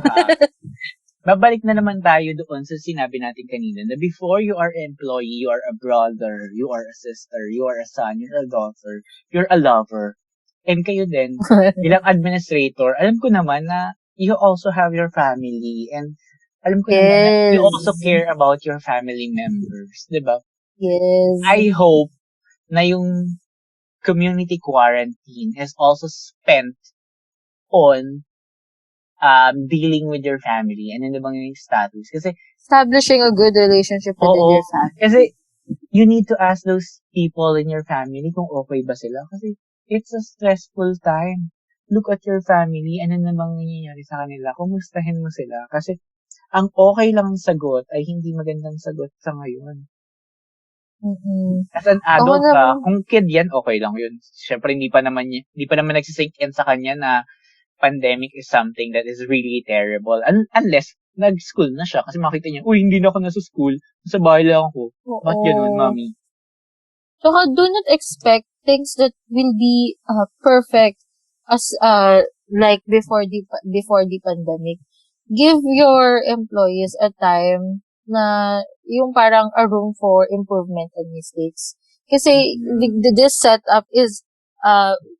babalik na naman tayo doon sa sinabi natin kanina na before you are employee, you are a brother, you are a sister, you are a son, you're a daughter, you're a lover. And kayo din, bilang administrator, alam ko naman na you also have your family and alam ko naman na you also care about your family members, di ba? Yes. I hope na yung community quarantine is also spent on dealing with your family and ano bang yung status. Kasi establishing a good relationship within your family. Kasi you need to ask those people in your family kung okay ba sila. Kasi it's a stressful time. Look at your family, ano namang nangyayari sa kanila. Kumustahin mo sila. Kasi ang okay lang sagot ay hindi magandang sagot sa ngayon. Mm-hmm. As an adult kung kid yan, okay lang yun. Siyempre, hindi pa naman nagsisink in sa kanya na pandemic is something that is really terrible. Unless, nag-school na siya. Kasi makita niya, uy, hindi na ako nasa school. Sa bahay lang ako. Ba't ganun, mami? Saka, do not expect things that will be perfect as like before the pandemic. Give your employees a time na yung parang a room for improvement and mistakes. Kasi this setup is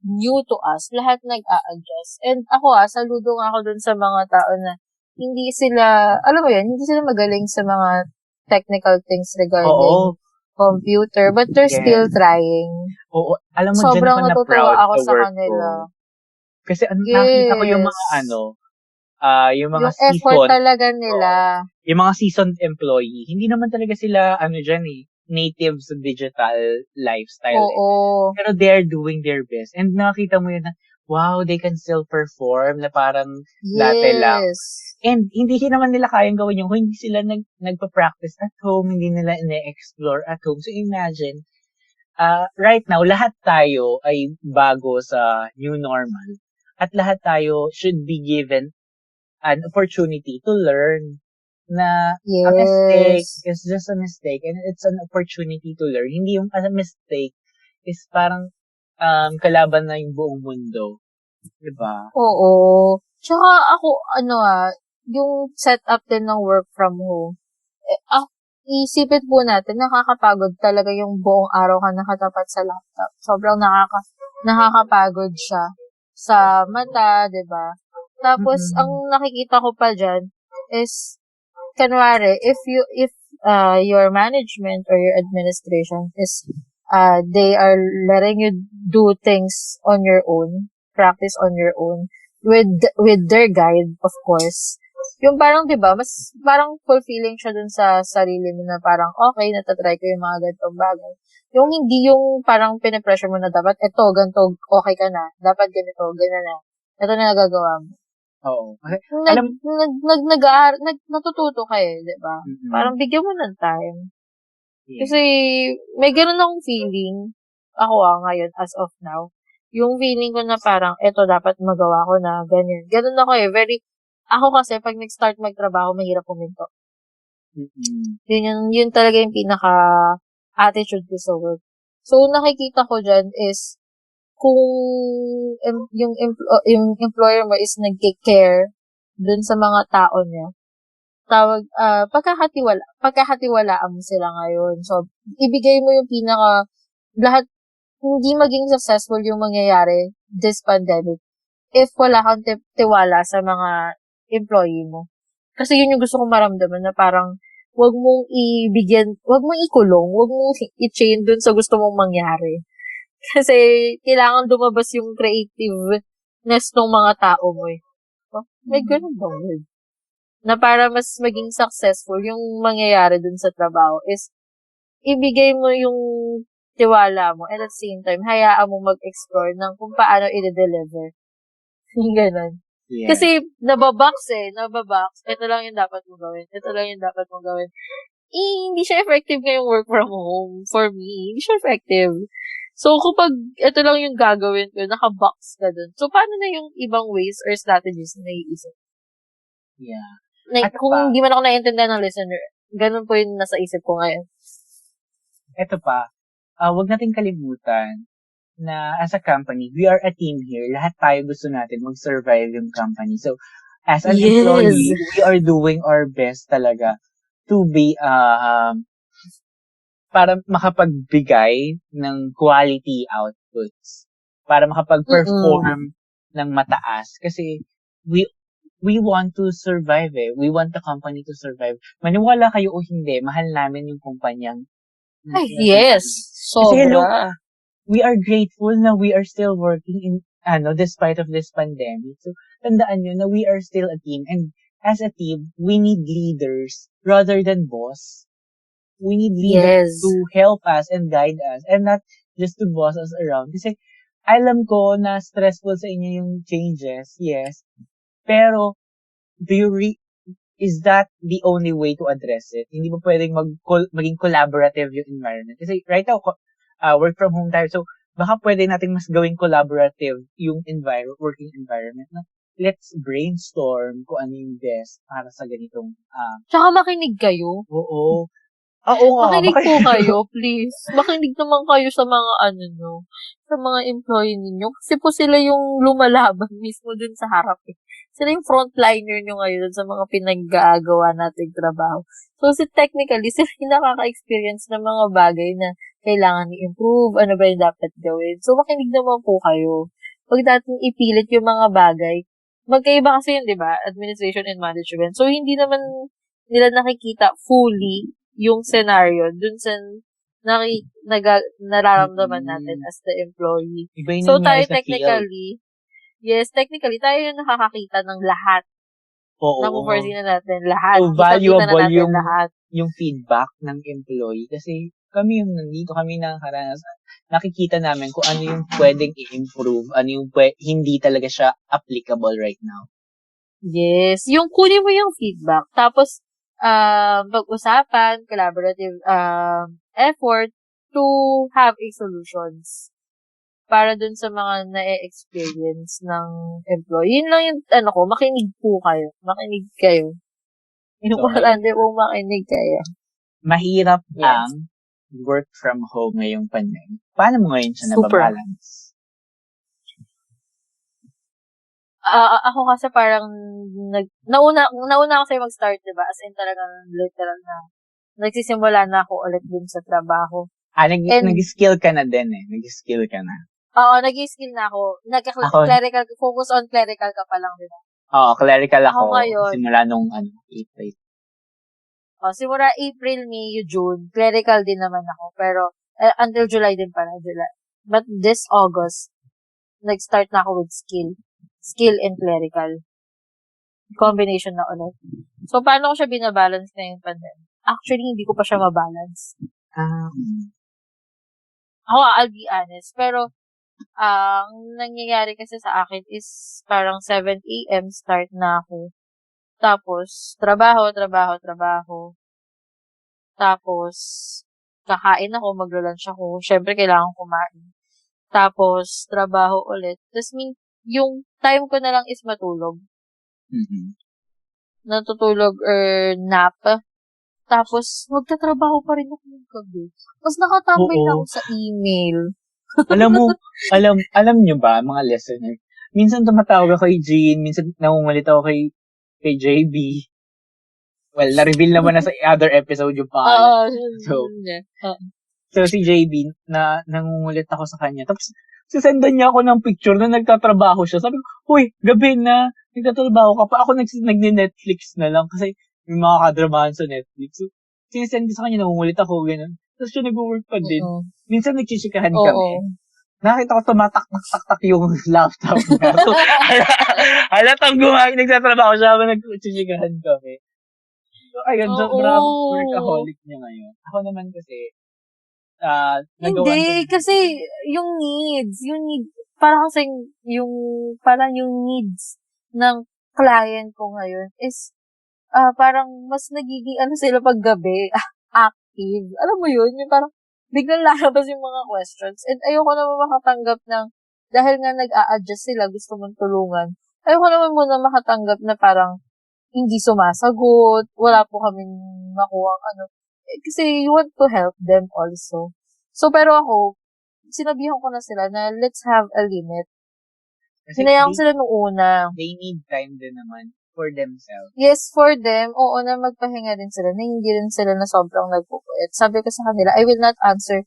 new to us. Lahat nag-a-adjust. And ako saludo nga ako dun sa mga tao na hindi sila, alam mo yun, hindi sila magaling sa mga technical things regarding computer, but they're still trying. Oo, alam mo, sobrang dyan ako natutuwa na-proud ako sa sa work kanila. ko. Kasi nakita ko yung mga yung mga yung effort talaga nila. Yung mga seasoned employee, hindi naman talaga sila, native sa digital lifestyle. Oo. Pero they're doing their best. And nakita mo yun na, wow, they can still perform na parang dati lang. And hindi naman nila kayang gawin yung kung hindi sila nagpa-practice at home, hindi nila ine-explore at home. So imagine, right now, lahat tayo ay bago sa new normal. At lahat tayo should be given an opportunity to learn na a mistake is just a mistake and it's an opportunity to learn. Hindi yung a mistake is parang kalaban na yung buong mundo. Diba? Oo. Tsaka ako, yung setup din ng work from home, isipin po natin, nakakapagod talaga yung buong araw ka nakatapat sa laptop. Sobrang nakakapagod siya sa mata, diba? Tapos, ang nakikita ko pa dyan is, kanwari, if your management or your administration is, they are letting you do things on your own, practice on your own, with their guide, of course. Yung parang, diba, mas parang fulfilling siya dun sa sarili mo na parang, okay, natatry ko yung mga ganitong bagay. Yung hindi yung parang pinipressure mo na dapat, ganito, okay ka na, dapat ganito, ganyan na. Ito na nagagawa mo. Oo. Natututo ka diba? Mm-hmm. Parang bigyan mo ng time. Yeah. Kasi, may ganun akong feeling, ako ngayon, as of now, yung feeling ko na parang, eto dapat magawa ko na, ganyan. Ganun ako ako kasi, pag nag-start magtrabaho, mahirap puminto. Mm-hmm. Yun talaga yung pinaka-attitude ko sa work. So, nakikita ko dyan is, kung yung employer mo is nag-care dun sa mga tao niya, pagkakatiwalaan mo sila ngayon. So, ibigay mo yung lahat, hindi maging successful yung mangyayari this pandemic if wala kang tiwala sa mga employee mo. Kasi yun yung gusto kong maramdaman na parang wag mong ikulong, wag mong i-chain dun sa gusto mong mangyari. Kasi, kailangan lumabas yung creativeness ng mga tao mo may ganun ba word? Na para mas maging successful yung mangyayari dun sa trabaho is, ibigay mo yung tiwala mo and at the same time, hayaan mo mag-explore ng kung paano i-deliver. Yung ganun. Yeah. Kasi, nababox. Ito lang yung dapat mo gawin. Hindi siya effective ngayong work from home. For me, hindi siya effective. So, kapag ito lang yung gagawin ko, naka-box ka dun. So, paano na yung ibang ways or strategies na naiisip? Yeah. Like, kung hindi man ako naiintindihan ng listener, ganun po yung nasa isip ko ngayon. Ito pa, wag nating kalimutan na as a company, we are a team here. Lahat tayo gusto natin mag-survive yung company. So, as an employee, we are doing our best talaga to be, para makapagbigay ng quality outputs. Para makapag-perform ng mataas. Kasi, we want to survive eh. We want the company to survive. Maniwala kayo o hindi, mahal namin yung kumpanyang. Ay, yes. Sobra. Kasi hello, we are grateful na we are still working in, despite of this pandemic. So, tandaan nyo na we are still a team. And as a team, we need leaders rather than boss. We need leaders to help us and guide us and not just to boss us around. Kasi, alam ko na stressful sa inyo yung changes, yes. Pero, is that the only way to address it? Hindi mo pwedeng maging collaborative yung environment. Kasi right now, work from home tayo. So, baka pwede natin mas gawing collaborative yung working environment. No? Let's brainstorm kung ano yung best para sa ganitong... Tsaka makinig kayo. Oo. Oo nga. Makinig po kayo, please. Makinig naman kayo sa mga sa mga employee ninyo. Kasi po sila yung lumalaban mismo dun sa harap eh. Sila yung frontliner nyo ngayon sa mga pinag-aagawa nating trabaho. So, technically, sila yung nakaka-experience ng mga bagay na kailangan i-improve, ano ba yung dapat gawin. So, makinig naman po kayo. Huwag natin ipilit yung mga bagay. Magkaiba kasi yun, di ba? Administration and management. So, hindi naman nila nakikita fully yung scenario dun sa nararamdaman natin as the employee. So, tayo technically, tayo yung nakakakita ng lahat. Oo. Naku-foresee na natin lahat. So, valuable yung feedback ng employee. Kasi kami yung nandito, kami nakakaranas. Nakikita namin kung ano yung pwedeng i-improve, ano yung hindi talaga siya applicable right now. Yes. Yung kunin mo yung feedback. Tapos, pag-usapan, collaborative effort to have a solutions para dun sa mga na-experience ng employee. Yun lang yung, makinig po kayo. Makinig kayo. Importante po makinig kayo. Mahirap ang work from home ngayong pandemic. Paano mo ngayon siya nababalance? Ako kasi parang nauna ako sa'yo mag-start, diba? As in talagang literal na nagsisimula na ako ulit dun sa trabaho. Nag-skill ka na din eh. Nag-skill ka na. Oo, nag-skill na ako. Clerical, focus on clerical ka pa lang, diba? Oo, clerical ako. Ngayon, simula nung April. Simula April, May, June, clerical din naman ako. Pero, until July din pala, July. But this August, nag-start na ako with skill and clerical. Combination na ulit. So, paano ko siya binabalance ngayong pandemic? Actually, hindi ko pa siya mabalance. Ako, I'll be honest. Pero, ang nangyayari kasi sa akin is parang 7 a.m. start na ako. Tapos, trabaho. Tapos, kakain ako, magla-lunch ako. Syempre, kailangan kumain. Tapos, trabaho ulit. Tapos, yung time ko na lang is matulog. Mm-hmm. Natutulog or nap. Tapos, magtatrabaho pa rin ako ng gabi. Tapos, nakatambay na ako sa email. alam nyo ba, mga listener, minsan tumatawag ako kay Jean, minsan nangungulit ako kay JB. Well, na-reveal naman na sa other episode yung pangalan. So, si JB, nangungulit ako sa kanya. Tapos, sisendan niya ako ng picture na nagtatrabaho siya. Sabi ko, huy, gabi na, nagtatrabaho ka pa. Ako nag-Netflix na lang kasi may mga kadramahan sa Netflix. So, sinesend ko sa kanya, nangungulit ako, gano'n. Tapos siya nag-work pa din. Minsan nagchichikahan kami. Nakita ko tumatak-tak-tak yung laptop niya. So, halatang nagtatrabaho siya habang nagchichikahan kami. So, ayun, sobrang workaholic niya ngayon. Ako naman kasi, hindi, kasi yung needs, parang yung needs ng client ko ngayon is, parang mas nagiging, sila pag gabi, active. Alam mo yun? Yung parang, biglang lalabas yung mga questions. And ayoko naman makatanggap ng, dahil nga nag-a-adjust sila, gusto mong tulungan, ayoko naman muna makatanggap na parang, hindi sumasagot, wala po kaming makuha kasi you want to help them also. So, pero ako, sinabihan ko na sila na let's have a limit. Hinayaan ko sila nung una. They need time din naman for themselves. Yes, for them, oo na magpahinga din sila, na hindi rin sila na sobrang nagpupulit. Sabi ko sa kanila, I will not answer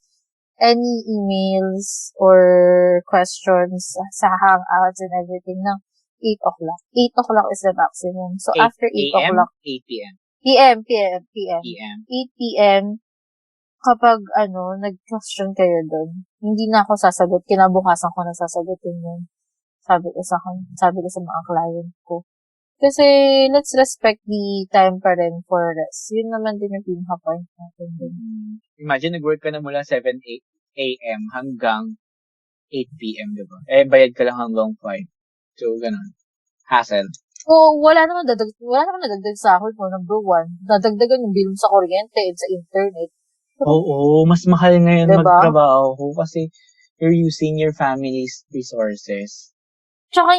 any emails or questions sa hangouts and everything ng 8 o'clock. 8 o'clock is the maximum. So, 8 after 8 a.m., o'clock. 8 p.m. PM. PM. 8 p.m. Kapag, nag-question kayo doon, hindi na ako sasagot. Kinabukasan ko na sasagutin yun. Sabi ko sa mga client ko. Kasi, let's respect the time pa rin for rest. Yun naman din yung pinaka-point natin din. Imagine, nag-work ka na mula 7 a.m. hanggang 8 p.m., diba? Bayad ka lang hanggang 5. So, ganun. Hassle. Wala naman nadagdag sahod mo, number one. Nadagdagan yung bill sa kuryente and sa internet. Oo, mas mahal ngayon diba? Magtrabaho kasi you're using your family's resources. Tsaka,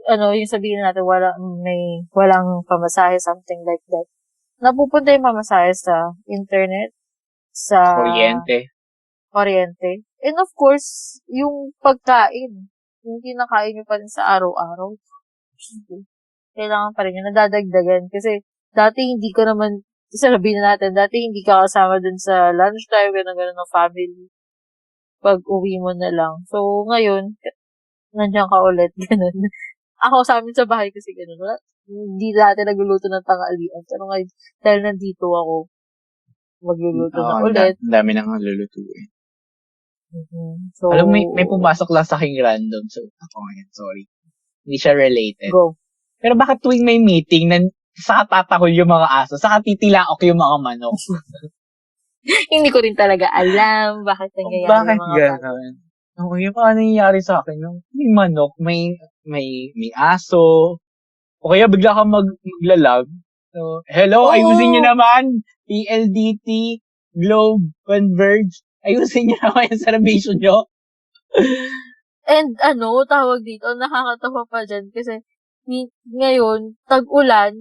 yung sabihin natin, walang pamasahe, something like that. Napupunta yung pamasahe sa internet, sa kuryente. And of course, yung pagkain. Yung kinakain nyo pa rin sa araw-araw. Kailangan pa rin yun, nadadagdagan. Kasi, dati hindi ka naman, sabihin natin, dati hindi ka kasama dun sa lunchtime, gano'n ng family. Pag uwi mo na lang. So, ngayon, nandiyan ka ulit, gano'n. Ako sa amin sa bahay kasi gano'n. Hindi dati nagluluto ng tanghalian. Pero ngayon, dahil nandito ako, magluluto na ulit. Ang dami nang lulutuin. So, alam mo, may pumasok lang sa aking random. So, ako ngayon, sorry. Hindi siya related. Go. Pero bakit tuwing may meeting, saka tatakol yung mga aso, saka titilaok yung mga manok? Hindi ko rin talaga alam bakit nangyayari bakit yung mga gano'n? Yung paano nangyayari sa akin, may manok, may aso, o kaya bigla kang maglalag. So, hello, ayusin nyo naman, PLDT, Globe, Converge, ayusin nyo naman yung celebration nyo. And tawag dito, nakakatawa pa dyan kasi ngayon, tag-ulan,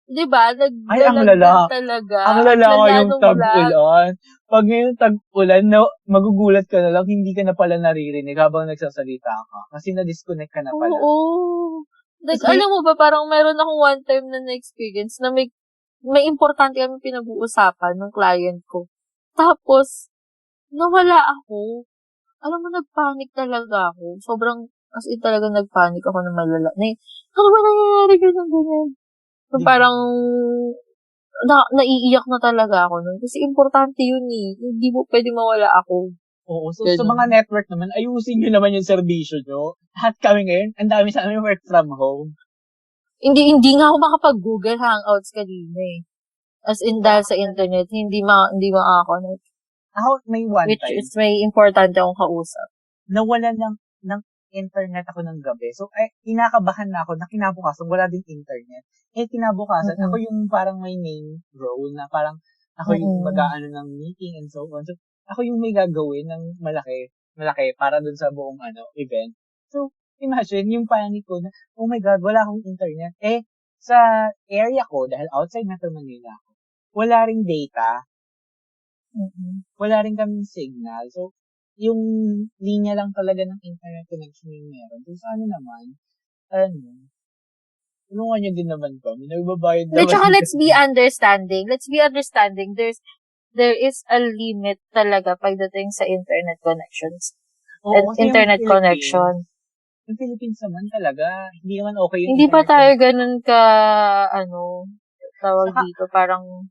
di ba? Naglalagyan talaga. Ang lala yung tag-ulan. Pag ngayon tag-ulan, magugulat ka na lang, hindi ka na pala naririnig habang nagsasalita ka. Kasi na-disconnect ka na pala. Oo. Alam mo ba, parang meron akong one time na na-experience na may importante kami pinag-uusapan ng client ko. Tapos, nawala ako. Alam mo, nagpanic talaga ako. Sobrang, as in talaga nagpanic ako na malala. Ano ba nangyayari ganyan? So, parang, naiiyak na talaga ako nun. Kasi importante yun eh. Hindi mo pwede mawala ako. Oo. So, sa mga network naman, ayusin nyo naman yung servisyo nyo. Lahat kami ngayon, ang dami sa amin work from home. Hindi nga ako makapag-Google Hangouts kanina eh. As in, dahil sa internet, hindi makakonect. Ako, may one which time. Which is may importante akong kausap. Nawala ng internet ako ng gabi. So, kinakabahan na ako na kinabukasan, wala din internet. Kinabukasan, ako yung parang may main role na parang ako yung mag-aano ng meeting and so on. So, ako yung may gagawin ng malaki para dun sa buong event. So, imagine yung panic ko na, oh my God, wala akong internet. Sa area ko, dahil outside Metro Manila ako, wala ring data. Wala rin kaming signal. So, yung linya lang talaga ng internet connection yung meron. So, sana naman, tulungan nyo din naman kami. Nagbabayad naman. Tsaka let's be understanding. There is a limit talaga pagdating sa internet connections. Internet connection. Yung Philippines naman talaga, hindi naman okay yung hindi pa tayo ganun ka, tawag dito, parang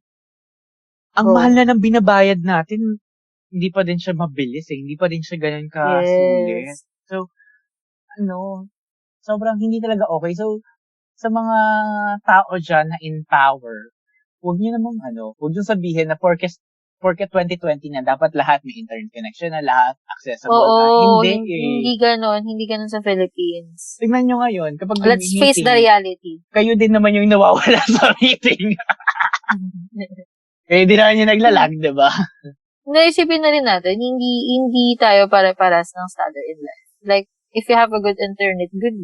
ang mahal na ng binabayad natin, hindi pa din siya mabilis eh. Hindi pa din siya ganun kasulit. Yes. So, sobrang hindi talaga okay. So, sa mga tao dyan na in power, huwag nyo huwag nyo sabihin na porket 2020 na, dapat lahat may internet connection na, lahat accessible na. Hindi ganon sa Philippines. Tingnan nyo ngayon, kapag let's face the reality. Kayo din naman yung nawawala sa meeting. Kaya di naman yung naglalag, diba? Naisipin na rin natin, hindi tayo pare-paras ng standard in life. Like, if you have a good internet, good.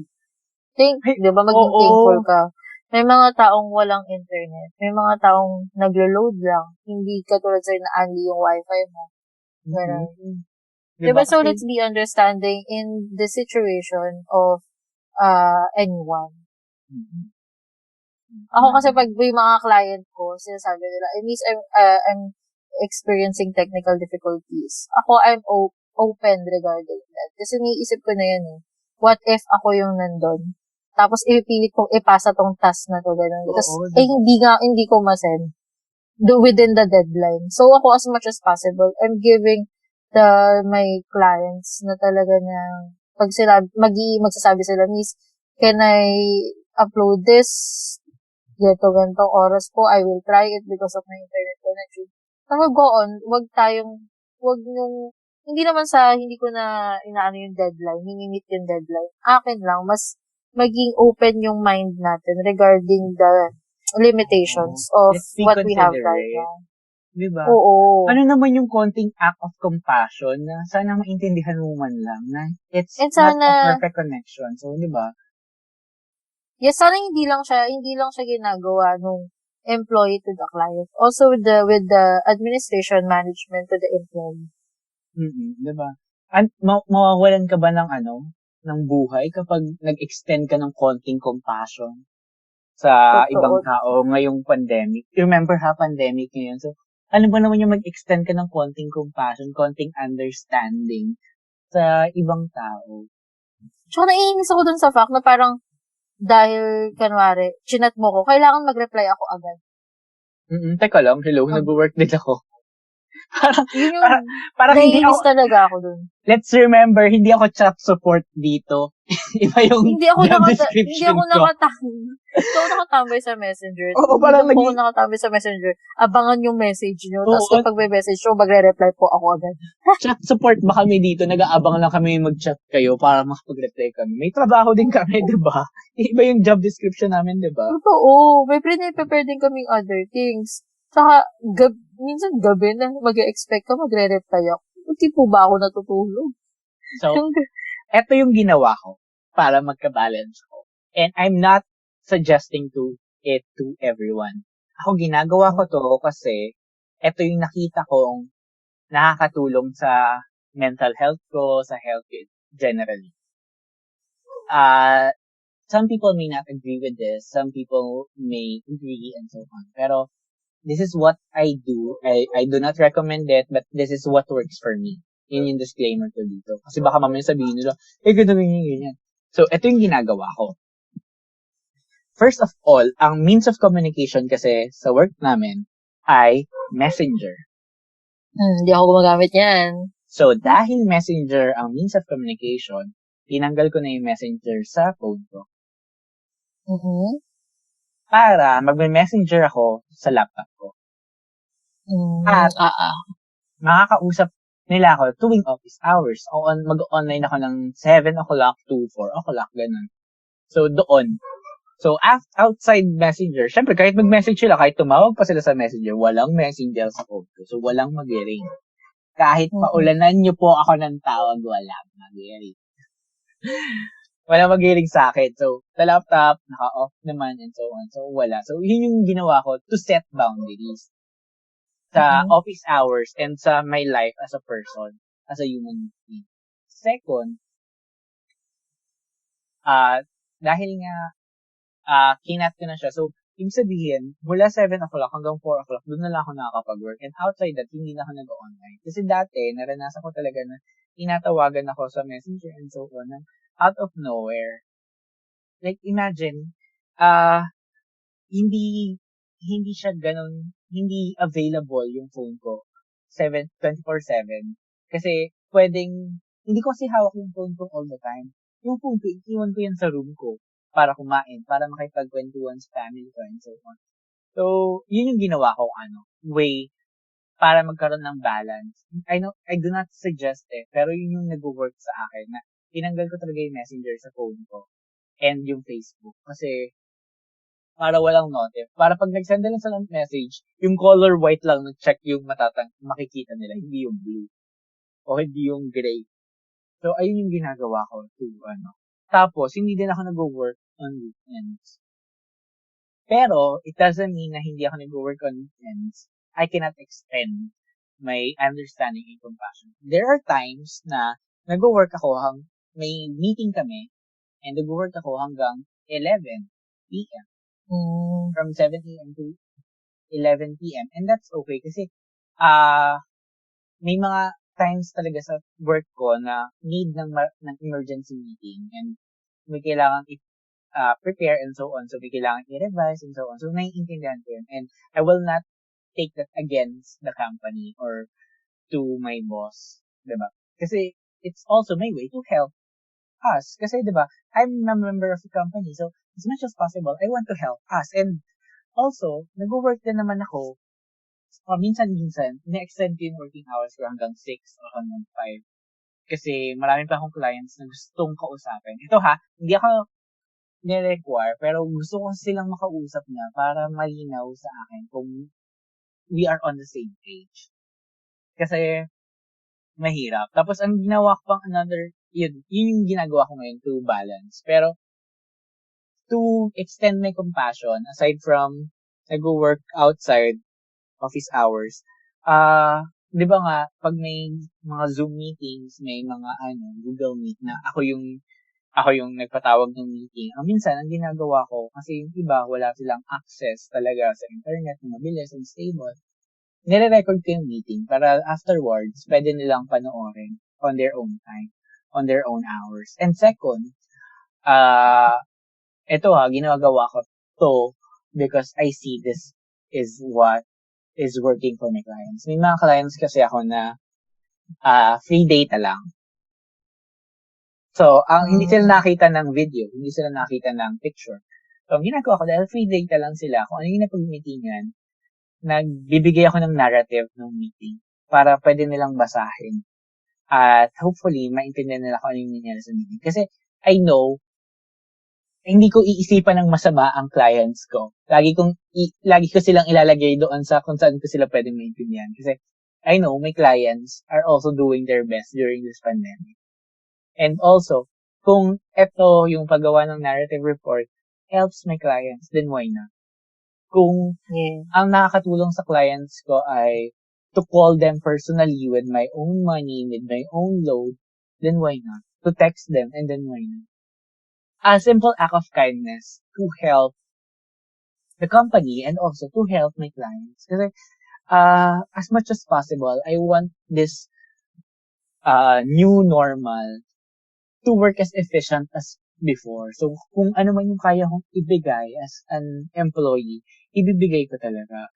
Diba, maging thankful ka. May mga taong walang internet. May mga taong naglo-load lang. Hindi katulad sa'yo na only yung wifi mo. Diba? So, let's be understanding in the situation of anyone. Ako kasi pag may mga client ko, sinasabi nila, I'm experiencing technical difficulties. Ako, I'm open regarding that. Kasi niisip ko na yun eh. What if ako yung nandun? Tapos, ipipilit kong ipasa tong task na to, ganun. Tapos, hindi ko masend within the deadline. So, ako, as much as possible, I'm giving my clients na talaga na pag sila, magsasabi sila, Miss, can I upload this? Ganito oras po, I will try it because of my internet connection. Saka go on, hindi naman hindi ko na inaano yung deadline, hinimit yung deadline. Akin lang, mas maging open yung mind natin regarding the limitations of what we have right now. Diba? Oo. Ano naman yung konting act of compassion na sana maintindihan mo man lang na it's not a perfect connection. So, diba? Yes, sana hindi lang siya ginagawa nung employee to the client. Also with the administration management to the employee. Diba? Mawawalan ka ba ng buhay kapag nag-extend ka ng konting compassion sa ibang tao ngayong pandemic? Remember pandemic ngayon. So, ano ba naman yung mag-extend ka ng konting compassion, konting understanding sa ibang tao? Tsaka naiinis ako dun sa fact na parang dahil, kanwari, chinat mo ko, kailangan mag-reply ako agad. Teka lang, hello, nag-work din ako. parang naiinis talaga ako dun. Let's remember, hindi ako chat support dito. Iba yung job description ko. Hindi ako nakatambay sa messenger. Parang hindi ako nakatambay sa messenger. Abangan yung message nyo. Tapos kapag may message nyo, magre-reply po ako agad. Chat support ba kami dito? Nag-aabang lang kami mag-chat kayo para makapag-reply kami. May trabaho din kami, di ba? Iba yung job description namin, di ba? Totoo. May prepare din kaming other things. Saka, minsan gabi na mag-expect ka, magre-reply ako. Hindi po ba ako natutulog? So, eto yung ginawa ko para magka-balance ko. And I'm not suggesting it to everyone. Ako ginagawa ko to kasi eto yung nakita kong nakakatulong sa mental health ko, sa health generally. Some people may not agree with this. Some people may agree and so on. Pero this is what I do. I do not recommend it, but this is what works for me. Yun yung disclaimer ko dito. Kasi baka mamaya sabihin nila, gagawin niyo ganyan. So, ito yung ginagawa ko. First of all, ang means of communication kasi sa work namin ay Messenger. Hindi ako gumagamit yan. So, dahil Messenger ang means of communication, tinanggal ko na yung Messenger sa phone ko. Para mag-messenger ako sa laptop ko. At makakausap nila ako tuwing office hours. Mag-online ako ng 7 o'clock to 4 o'clock, ganun. So, doon. So, outside Messenger, syempre, kahit mag-message sila, kahit tumawag pa sila sa Messenger, walang Messenger sa phone ko. So, walang mag-ring. Kahit paulanan niyo po ako ng tawag, walang mag-ring. Walang mag-ring sa akin. So, sa laptop, naka-off naman, and so on. So, wala. So, yun yung ginawa ko to set boundaries sa office hours and sa my life as a person, as a human being. Second, dahil nga, kinat ko na siya. So, ibig sabihin, mula 7 o'clock hanggang 4 o'clock, doon na lang ako nakakapag-work. And outside that, hindi na ako nag-online. Kasi dati, naranasan ko talaga na tinatawagan ako sa Messenger and so on, out of nowhere. Like, imagine, hindi siya ganun, hindi available yung phone ko 24/7. Kasi hindi ko kasi hawak yung phone ko all the time. Yung phone ko, iiwan ko yan sa room ko para kumain, para makipagkwentuhan sa family ko and so on. So, yun yung ginawa ko, way para magkaroon ng balance. I do not suggest it, pero yun yung nag-work sa akin na tinanggal ko talaga yung Messenger sa phone ko and yung Facebook. Kasi, para walang notif. Para pag nag-send lang sa message, yung color white lang nag-check yung makikita nila, hindi yung blue. O hindi yung gray. So, ayun yung ginagawa ko Tapos, hindi din ako nag-work on weekends. Pero, it doesn't mean na hindi ako nag-work on weekends. I cannot extend my understanding and compassion. There are times na nag-work ako may meeting kami and nag-work ako hanggang 11 p.m. From 7 a.m. to 11 p.m. And that's okay kasi may mga times talaga sa work ko na need ng emergency meeting and may kailangan prepare and so on. So may kailangan i-revise and so on. So naiintindihan ko yun. And I will not take that against the company or to my boss. Diba? Kasi it's also my way to help us. Kasi diba, I'm a member of the company. So as much as possible, I want to help us. And also, nag-work din naman ako. Minsan-minsan, ina-extend ko yung working hours ko hanggang 6 o hanggang 5. Kasi marami pa akong clients na gustong kausapin. Ito hindi ako nire-require, pero gusto ko silang makausap na para malinaw sa akin kung we are on the same page. Kasi, mahirap. Tapos, ang ginawa ko pang yun yung ginagawa ko ngayon to balance. Pero, to extend my compassion, aside from nag-work outside office hours, di ba nga, pag may mga Zoom meetings, may mga Google Meet na ako yung nagpatawag ng meeting. Minsan, ang ginagawa ko, kasi yung iba, wala silang access talaga sa internet na mabilis and stable. Nire-record ko yung meeting para afterwards, pwede nilang panoorin on their own time, on their own hours. And second, ginagawa ko to because I see this is what is working for my clients. May mga clients kasi ako na free data lang. So, hindi sila nakita ng video, hindi sila nakita ng picture. So, ang ginagawa ko, dahil free data lang sila, kung ano yung napag-meetingan, nagbibigay ako ng narrative ng meeting para pwede nilang basahin. At hopefully, maintindihan nila kung ano yung nangyari sa meeting. Kasi, I know, hindi ko iisipan ng masama ang clients ko. Lagi ko silang ilalagay doon sa kung saan ko sila pwedeng maintindihan. Kasi, I know my clients are also doing their best during this pandemic. And also, kung ito yung paggawa ng narrative report helps my clients, then why not? Kung ang nakakatulong sa clients ko ay to call them personally with my own money, with my own load, then why not? To text them, and then why not? A simple act of kindness to help the company and also to help my clients. Kasi as much as possible, I want this new normal to work as efficient as before. So, kung ano man yung kaya kong ibigay as an employee, ibibigay ko talaga.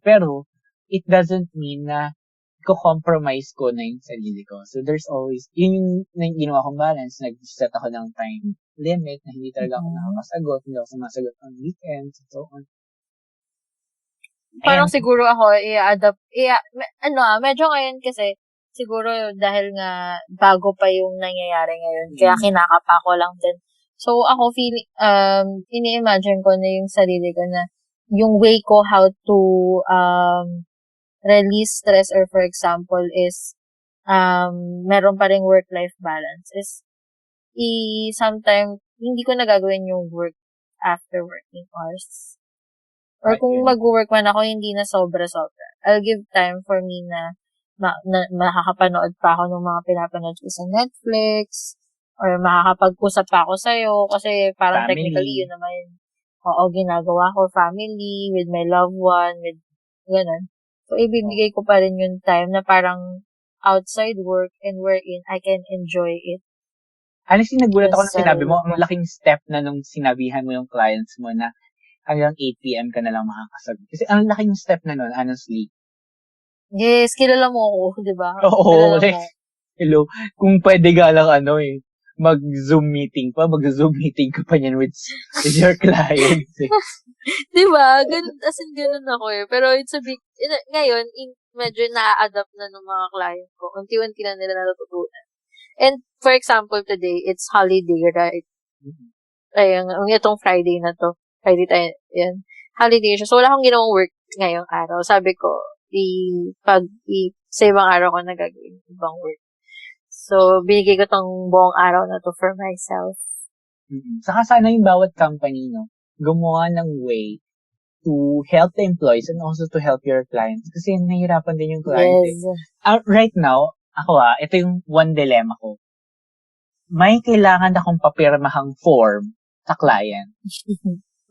Pero, it doesn't mean na ko-compromise ko na yung sarili ko. So, there's always, yun yung ginawa kong balance. Nag-set ako ng time limit na hindi talaga ako nakakasagot, hindi ako sumasagot on weekends, and so on. Parang siguro ako, i-adapt, medyo ngayon kasi, siguro dahil nga bago pa yung nangyayari ngayon, kaya kinakapa ko lang din. So, ako ini-imagine ko na yung sarili ko na yung way ko how to release stress or for example is meron pa ring work-life balance is sometimes hindi ko nagagawin yung work after working hours. Or kung mag-work man ako, hindi na sobra-sobra. I'll give time for me na makakapanood pa ako ng mga pinapanood ko sa Netflix or makakapag-usap pa ako sa'yo kasi parang family. Technically yun naman ginagawa ko, family, with my loved one, with ganun. So, ibibigay ko pa rin yung time na parang outside work and wherein I can enjoy it. Honestly, nagulat ako na sinabi mo, ang laking step na nung sinabihan mo yung clients mo na hanggang 8 p.m. ka na lang makakasagot. Kasi ang laking step na nun, honestly. Yes, kilala mo ako, di ba? Oo, hello. Kung pwede ka lang mag-Zoom meeting ka pa niyan with your clients. Di ba? Ganun ako eh. Pero it's a big, ngayon, medyo na-adapt na ng mga client ko. Unti-unti na nila natutunan. And for example, today, it's holiday, right? Ayun, itong Friday na to. Friday tayo, yan. Holiday siya. So, wala akong ginawang work ngayong araw. Sabi ko, sa ibang araw ko na gagawin ibang work. So, binigay ko tong buong araw na to for myself. Saka sana yung bawat company, gumawa ng way to help the employees and also to help your clients. Kasi nahihirapan din yung clients. Yes. Right now, ito yung one dilemma ko. May kailangan akong papirmahang form sa client.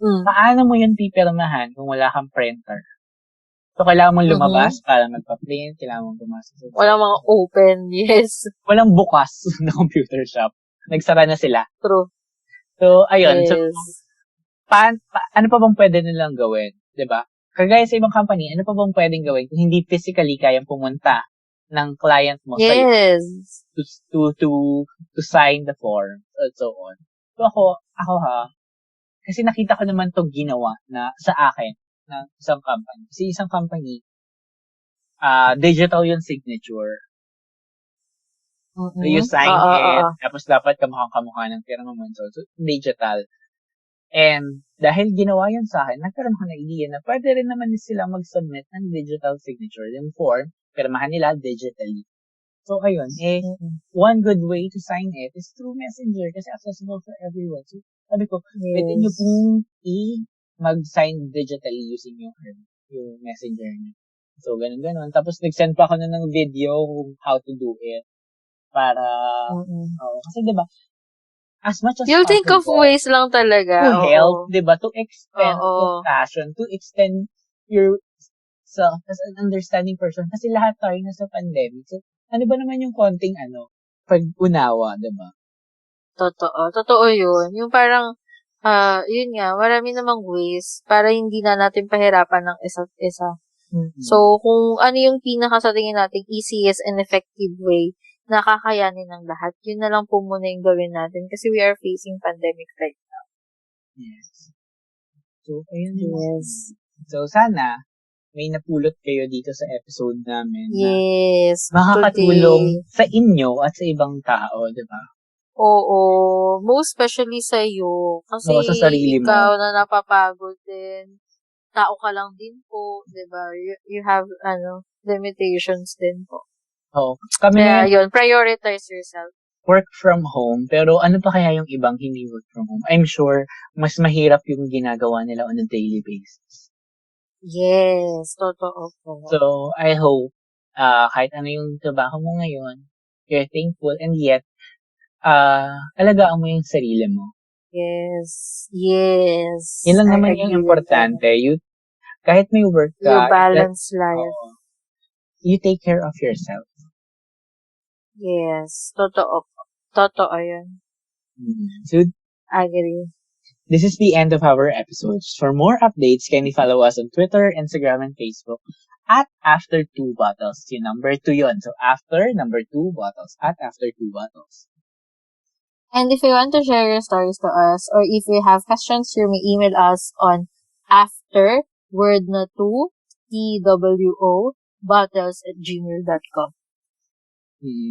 paano mo yun pipirmahan kung wala kang printer? So, kailangan mong lumabas para magpa-print, kailangan mong pumasok sa... Walang mga open, yes. Walang bukas na computer shop. Nagsara na sila. True. So, ayun. Yes. So, ano pa bang pwede nilang gawin? Diba? Kagaya sa ibang company, ano pa bang pwedeng gawin kung hindi physically kayang pumunta ng client mo sa'yo to sign the form and so on. So, ako kasi nakita ko naman itong ginawa na sa akin ng isang company. Kasi isang company, digital yung signature. So, you sign it, tapos dapat kamukha ng pirma mo. So, digital. And dahil ginawa yun sa akin, nagkaroon ko na idea na pwede rin naman sila mag-submit ng digital signature. Yung form, pirmahan nila digitally. So, ayun. One good way to sign it is through Messenger kasi accessible for everyone. So, sabi ko, pwede nyo pong mag-sign digitally using yung Messenger niyo. So, ganun. Tapos, nag-send pa ako na ng video kung how to do it. Para, kasi diba, as much as you'll think of ways lang talaga. To help, diba? To extend your passion, to extend yourself as an understanding person. Kasi lahat tayo nasa pandemic. So, ano ba naman yung konting pag-unawa, diba? Totoo yun. Yung parang, yun nga, marami namang ways para hindi na natin pahirapan ng isa't isa. So, kung ano yung pinaka sa tingin natin easiest and effective way na kakayanin ng lahat, yun na lang po muna yung gawin natin kasi we are facing pandemic right now. Yes. So, ayun. Yes. So, sana may napulot kayo dito sa episode namin. Yes. Na makakatulong sa inyo at sa ibang tao, di ba? Oo. Most especially sa iyo. Kasi sa sarili ikaw mo. na napapagod din. Tao ka lang din po, di ba? You have, limitations din po. Oo. Kaya yun, prioritize yourself. Work from home, pero ano pa kaya yung ibang hindi work from home? I'm sure, mas mahirap yung ginagawa nila on a daily basis. Yes, totoo po. So, I hope, kahit ano yung trabaho mo ngayon, you're thankful, and yet, alagaan mo yung sarili mo. Yes. Yun lang naman yung importante. Kahit may work ka, you balance life. You take care of yourself. Yes, totoo yun. So, agree. This is the end of our episodes. For more updates, kindly follow us on Twitter, Instagram, and Facebook at After 2 Bottles. Yung number 2 yun. So, after number 2 bottles. At After 2 Bottles. And if you want to share your stories to us, or if you have questions, you may email us on after word na 2 TWO bottles@gmail.com.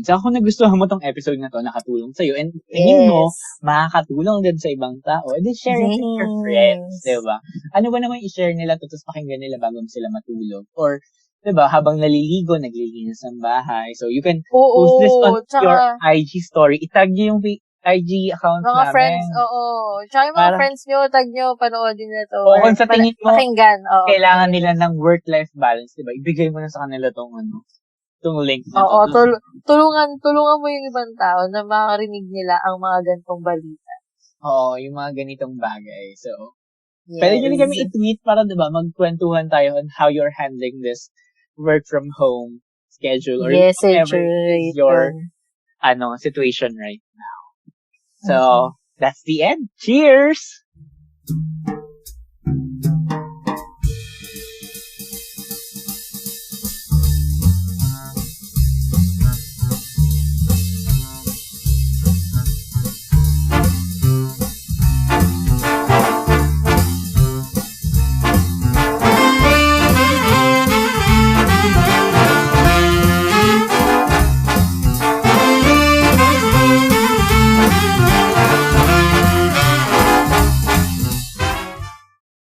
So, kung nagustuhan mo tong episode na to, nakatulong sa'yo, and tingin mo, makakatulong din sa ibang tao, edi share it with your friends, diba? Ano ba naman i-share nila to, tapos pakinggan nila bago sila matulog? Or, diba, habang naliligo, naglilinis ng bahay. So, you can post this on your IG story. Itag nyo yung IG account mga namin. Friends, Tsaka yung mga friends nyo, tag nyo, panoodin na to. Kung sa tingin mo, pakinggan. Kailangan nila ng work-life balance, diba? Ibigay mo na sa kanila tong link na. Tulungan mo yung ibang tao na makarinig nila ang mga ganitong balita. Oo, yung mga ganitong bagay. So, pwede nyo rin kami i-tweet para, diba, magkwentuhan tayo on how you're handling this work from home schedule or whatever is your situation right now. So, that's the end. Cheers!